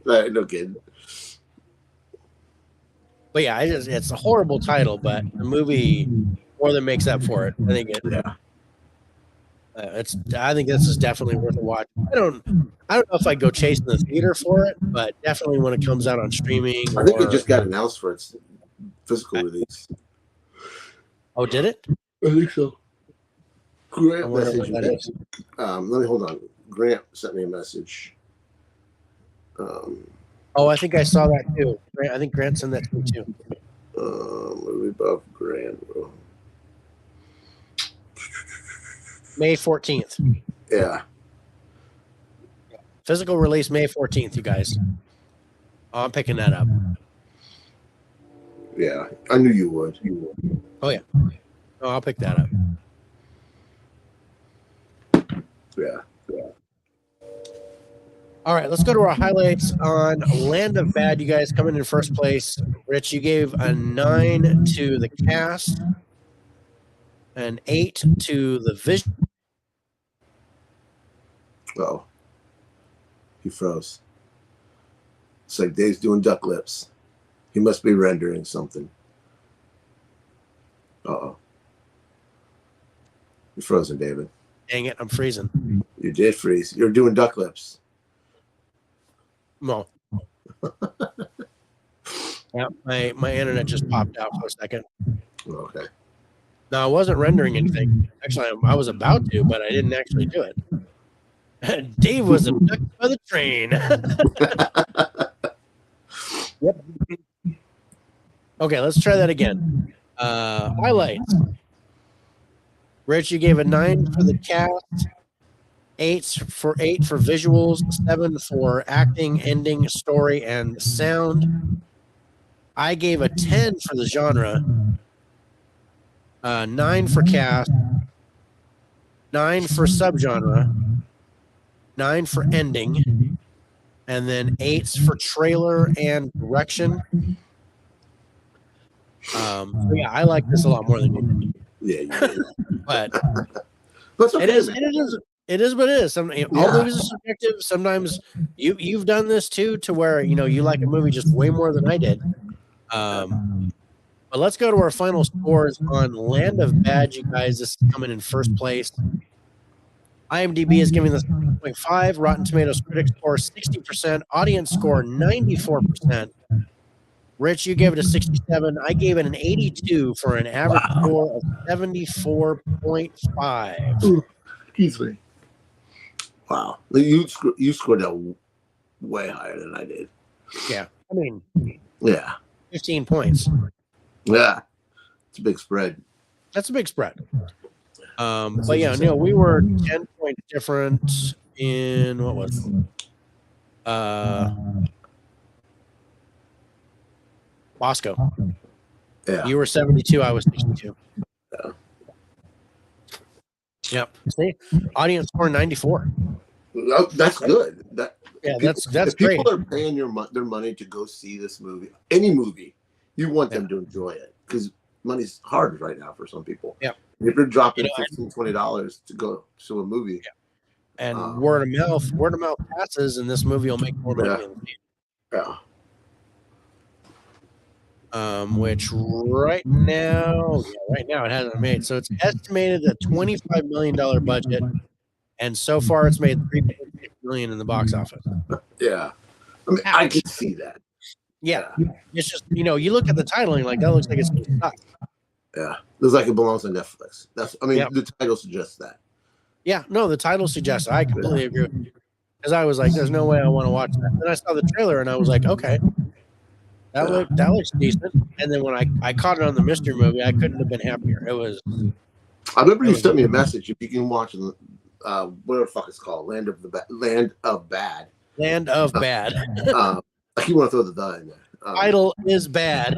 Speaker 2: No kidding.
Speaker 1: But yeah, it's a horrible title, but the movie more than makes up for it. I think I think this is definitely worth a watch. I don't know if I'd go chasing the theater for it, but definitely when it comes out on streaming.
Speaker 2: I think it just got announced for its physical release.
Speaker 1: Oh, did it?
Speaker 2: I think so. Grant message me. Let me hold on. Grant sent me a message.
Speaker 1: I think I saw that too. I think Grant sent that to me too.
Speaker 2: Movie buff Grant.
Speaker 1: May 14th.
Speaker 2: Yeah.
Speaker 1: Physical release May 14th, you guys. Oh, I'm picking that up.
Speaker 2: Yeah, I knew you would.
Speaker 1: Oh yeah. Oh, I'll pick that up.
Speaker 2: Yeah.
Speaker 1: All right, let's go to our highlights on Land of Bad. You guys coming in first place. Rich, you gave a 9 to the cast, an 8 to the vision.
Speaker 2: Oh, he froze. It's like Dave's doing duck lips. He must be rendering something. Uh-oh. You're frozen, David.
Speaker 1: Dang it, I'm freezing.
Speaker 2: You did freeze. You're doing duck lips.
Speaker 1: No. Yeah, my internet just popped out for a second.
Speaker 2: Okay.
Speaker 1: No, I wasn't rendering anything. Actually, I was about to, but I didn't actually do it. Dave was abducted by the train. Yep. Okay, let's try that again. Highlights. Rich, you gave a 9 for the cast, 8 for visuals, 7 for acting, ending, story, and sound. I gave a 10 for the genre, 9 for cast, 9 for subgenre, 9 for ending, and then 8s for trailer and direction. So yeah, I like this a lot more than you did.
Speaker 2: Yeah, you did.
Speaker 1: But
Speaker 2: okay.
Speaker 1: it is what it is. All movies are subjective. Sometimes you've done this too, to where you like a movie just way more than I did. But let's go to our final scores on Land of Bad. You guys, this is coming in first place. IMDb is giving this 0.5. Rotten Tomatoes critic score 60%. Audience score 94%. Rich, you gave it a 67. I gave it an 82 for an average score of 74.5.
Speaker 2: Excuse me. Wow. You scored that way higher than I did.
Speaker 1: Yeah. I mean, 15 points.
Speaker 2: Yeah. It's a big spread.
Speaker 1: That's a big spread. But yeah, we were 10 points different in what was Bosco.
Speaker 2: Yeah.
Speaker 1: You were 72. I was 62.
Speaker 2: Yeah.
Speaker 1: Yep. See, audience score 94.
Speaker 2: That's good.
Speaker 1: That's
Speaker 2: if
Speaker 1: great.
Speaker 2: people are paying their money to go see this movie, any movie, you want them to enjoy it because money's hard right now for some people.
Speaker 1: Yeah.
Speaker 2: If you're dropping $15, $20 to go to a movie,
Speaker 1: and word of mouth passes, and this movie will make more money.
Speaker 2: Yeah.
Speaker 1: Which right now it hasn't made. So it's estimated a $25 million budget, and so far it's made $3.6 million in the box office.
Speaker 2: Yeah, I mean, I can see that.
Speaker 1: Yeah, it's just you look at the title and you're like, that looks like it's gonna suck.
Speaker 2: Yeah, looks like it belongs on Netflix. The title suggests that. Yeah,
Speaker 1: no, the title suggests. I completely agree with you because I was like, there's no way I want to watch that. Then I saw the trailer and I was like, okay. That looks decent. And then when I caught it on the mystery movie, I couldn't have been happier. It was.
Speaker 2: I remember you sent me a message. If you can watch whatever the fuck it's called, Land of Bad.
Speaker 1: Land of Bad.
Speaker 2: I keep want to throw the in there.
Speaker 1: Title is bad.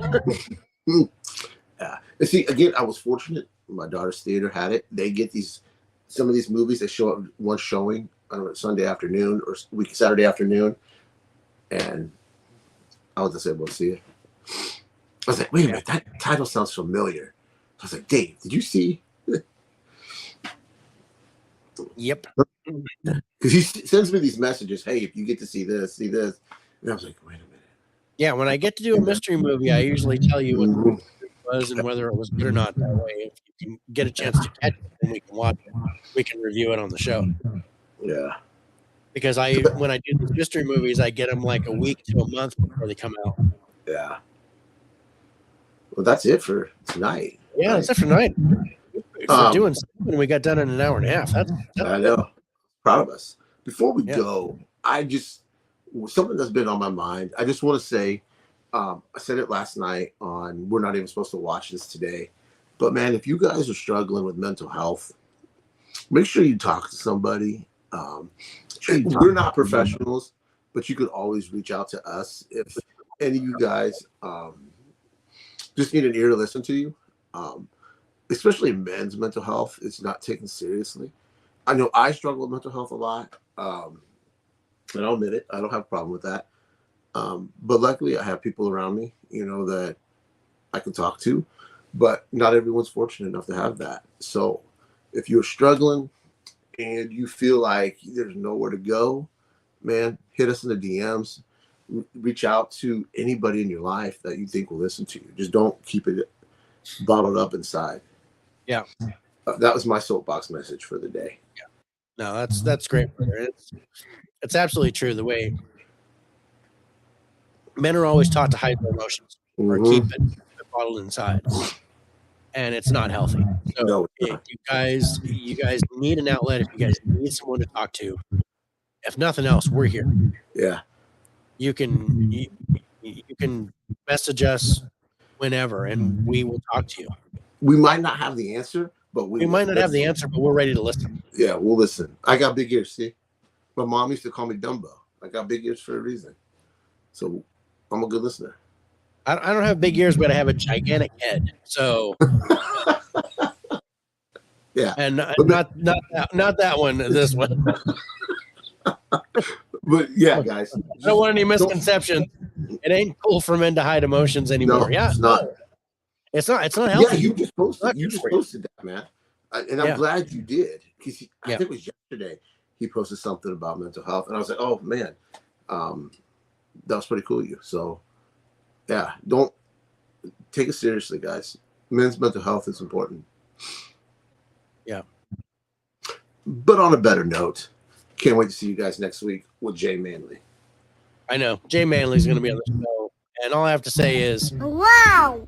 Speaker 2: Yeah. And see, again, I was fortunate. My daughter's theater had it. They get some of these movies. They show up one showing on Sunday afternoon or Saturday afternoon, and I was just able to see it. I was like, wait a minute, that title sounds familiar. I was like, Dave, did you see?
Speaker 1: Yep.
Speaker 2: Because he sends me these messages. Hey, if you get to see this. And I was like, wait a minute.
Speaker 1: Yeah, when I get to do a mystery movie, I usually tell you what it was and whether it was good or not. That way, if you can get a chance to catch it, then we can watch it. We can review it on the show.
Speaker 2: Yeah.
Speaker 1: Because when I do these mystery movies, I get them like a week to a month before they come out.
Speaker 2: Yeah. Well, that's it for tonight.
Speaker 1: Yeah, that's it for tonight. For doing something, we got done in an hour and a half.
Speaker 2: I know. Proud of us. Before we go, something that's been on my mind. I just want to say, I said it last night on. We're not even supposed to watch this today, but man, if you guys are struggling with mental health, make sure you talk to somebody. We're not professionals, but you could always reach out to us if any of you guys just need an ear to listen to you. Especially men's mental health is not taken seriously. I know I struggle with mental health a lot, and I'll admit it. I don't have a problem with that. But luckily, I have people around me, that I can talk to. But not everyone's fortunate enough to have that. So if you're struggling and you feel like there's nowhere to go, man, hit us in the DMs. Reach out to anybody in your life that you think will listen to you. Just don't keep it bottled up inside.
Speaker 1: Yeah.
Speaker 2: That was my soapbox message for the day.
Speaker 1: Yeah. No, that's great. It's absolutely true. The way men are always taught to hide their emotions or keep it bottled inside, and it's not healthy. So you guys need an outlet. If you guys need someone to talk to, if nothing else, we're here.
Speaker 2: Yeah.
Speaker 1: You can message us whenever, and we will talk to you.
Speaker 2: We might not have the answer, but
Speaker 1: we might not have the answer, but we're ready to listen.
Speaker 2: Yeah, we'll listen. I got big ears. See, my mom used to call me Dumbo. I got big ears for a reason. So I'm a good listener.
Speaker 1: I don't have big ears, but I have a gigantic head. So
Speaker 2: yeah,
Speaker 1: and not that one. This one.
Speaker 2: But yeah, guys,
Speaker 1: I don't want any misconceptions. It ain't cool for men to hide emotions anymore.
Speaker 2: No,
Speaker 1: yeah,
Speaker 2: it's not.
Speaker 1: It's not healthy.
Speaker 2: Yeah, you just posted that, man. And I'm glad you did. Because I think it was yesterday he posted something about mental health. And I was like, oh, man, that was pretty cool of you. So, yeah, don't take it seriously, guys. Men's mental health is important.
Speaker 1: Yeah.
Speaker 2: But on a better note, can't wait to see you guys next week with Jay Manley.
Speaker 1: I know. Jay Manley's going to be on the show. And all I have to say is,
Speaker 3: wow.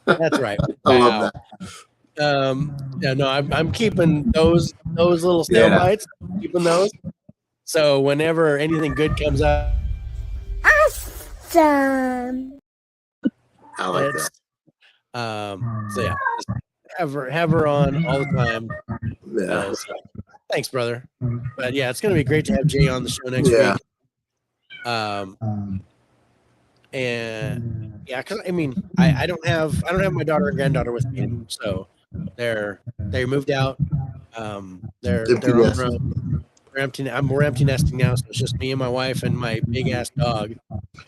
Speaker 1: That's right.
Speaker 2: I love
Speaker 1: that. I'm keeping those little snail bites. Keeping those. So whenever anything good comes out,
Speaker 3: awesome.
Speaker 2: I like that.
Speaker 1: So yeah, have her on all the time.
Speaker 2: Yeah.
Speaker 1: Thanks, brother. But yeah, it's gonna be great to have Jay on the show next week. And yeah, because I mean, I don't have my daughter and granddaughter with me, so they moved out. They're on their own. We're empty nesting now, so it's just me and my wife and my big ass dog.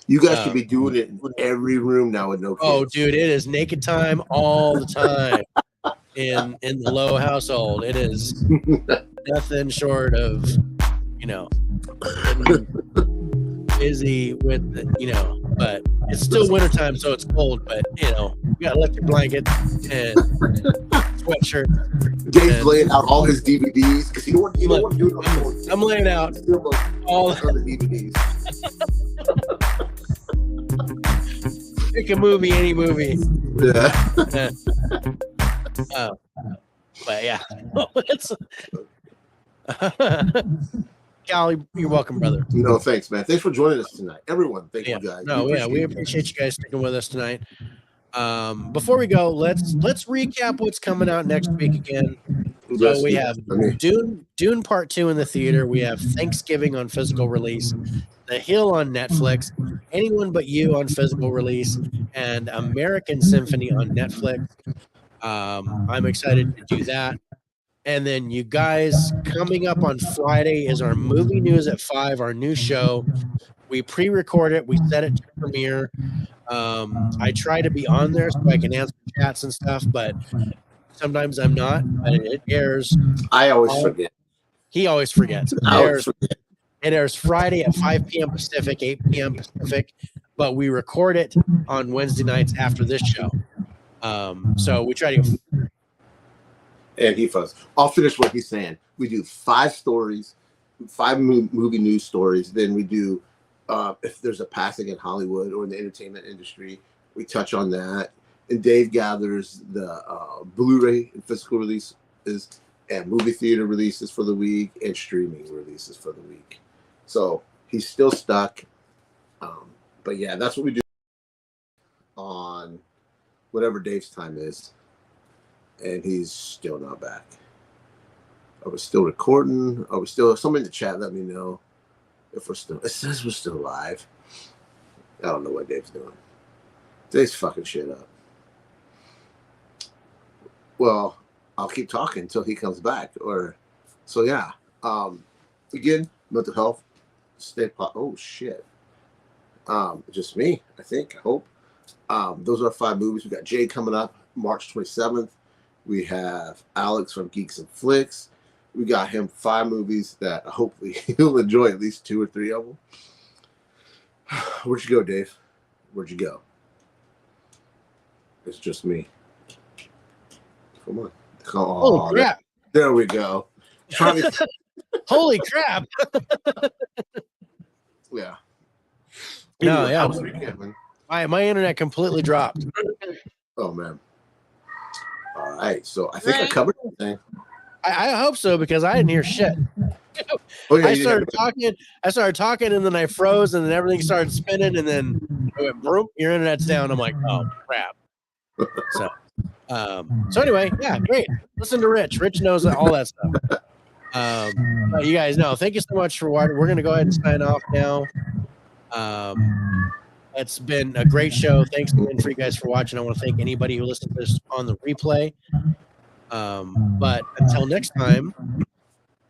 Speaker 2: You guys should be doing it in every room now with no kids.
Speaker 1: Oh, dude, it is naked time all the time in the Lowe household. It is nothing short of, busy with but it's still wintertime, so it's cold. But you got electric blankets and sweatshirt.
Speaker 2: Dave's laying out all his DVDs because you don't want to do it on phone.
Speaker 1: I'm laying out all
Speaker 2: the DVDs.
Speaker 1: Pick a movie, any movie.
Speaker 2: Yeah.
Speaker 1: But yeah, Cal, you're welcome, brother.
Speaker 2: No, thanks, man. Thanks for joining us tonight, everyone. Thank you, guys.
Speaker 1: We appreciate you guys sticking with us tonight. Before we go, let's recap what's coming out next week again. So we have Dune Part 2 in the theater. We have Thanksgiving on physical release, The Hill on Netflix, Anyone But You on physical release, and American Symphony on Netflix. I'm excited to do that. And then you guys, coming up on Friday is our Movie News at 5, our new show. We pre-record it. We set it to premiere. I try to be on there so I can answer chats and stuff, but sometimes I'm not. But it airs.
Speaker 2: I always forget.
Speaker 1: He always forgets. It airs Friday at 5 p.m. Pacific, 8 p.m. Pacific, but we record it on Wednesday nights after this show. So we try to.
Speaker 2: And he fucks. I'll finish what he's saying. We do 5 stories, 5 movie news stories. Then we do, if there's a passing in Hollywood or in the entertainment industry, we touch on that. And Dave gathers the Blu-ray and physical releases and movie theater releases for the week and streaming releases for the week. So he's still stuck. But yeah, that's what we do on whatever Dave's time is. And he's still not back. Are we still recording? Are we still? Somebody in the chat, let me know if we're still. It says we're still live. I don't know what Dave's doing. Dave's fucking shit up. Well, I'll keep talking until he comes back. So yeah. Again, mental health. Oh shit. Just me. I think. I hope. Those are 5 movies. We got Jay coming up March 27th. We have Alex from Geeks and Flicks. We got him 5 movies that hopefully he'll enjoy at least 2 or 3 of them. Where'd you go, Dave? Where'd you go? It's just me. Come on.
Speaker 1: Oh, crap.
Speaker 2: There we go.
Speaker 1: Holy crap.
Speaker 2: Yeah.
Speaker 1: No, yeah. My internet completely dropped.
Speaker 2: Oh, man. All right, so I think I covered everything.
Speaker 1: I hope so because I didn't hear shit.
Speaker 2: Oh, yeah,
Speaker 1: I started talking, and then I froze, and then everything started spinning, and then it went, boom, your internet's down. I'm like, oh crap. So anyway, yeah, great. Listen to Rich. Rich knows all that stuff. But you guys know. Thank you so much for watching. We're gonna go ahead and sign off now. It's been a great show. Thanks again for you guys for watching. I want to thank anybody who listened to this on the replay. But until next time,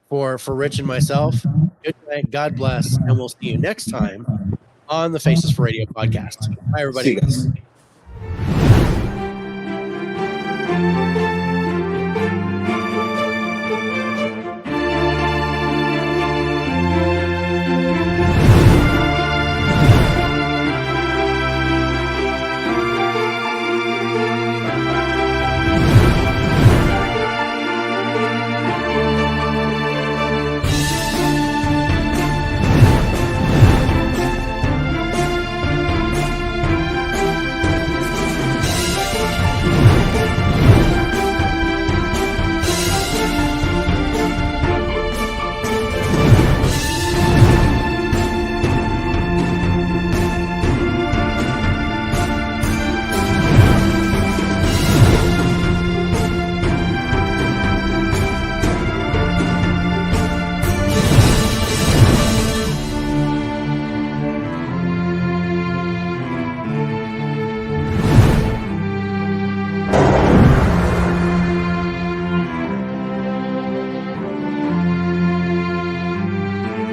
Speaker 1: for Rich and myself, good night, God bless, and we'll see you next time on the Faces for Radio podcast. Bye, everybody.
Speaker 2: See you guys.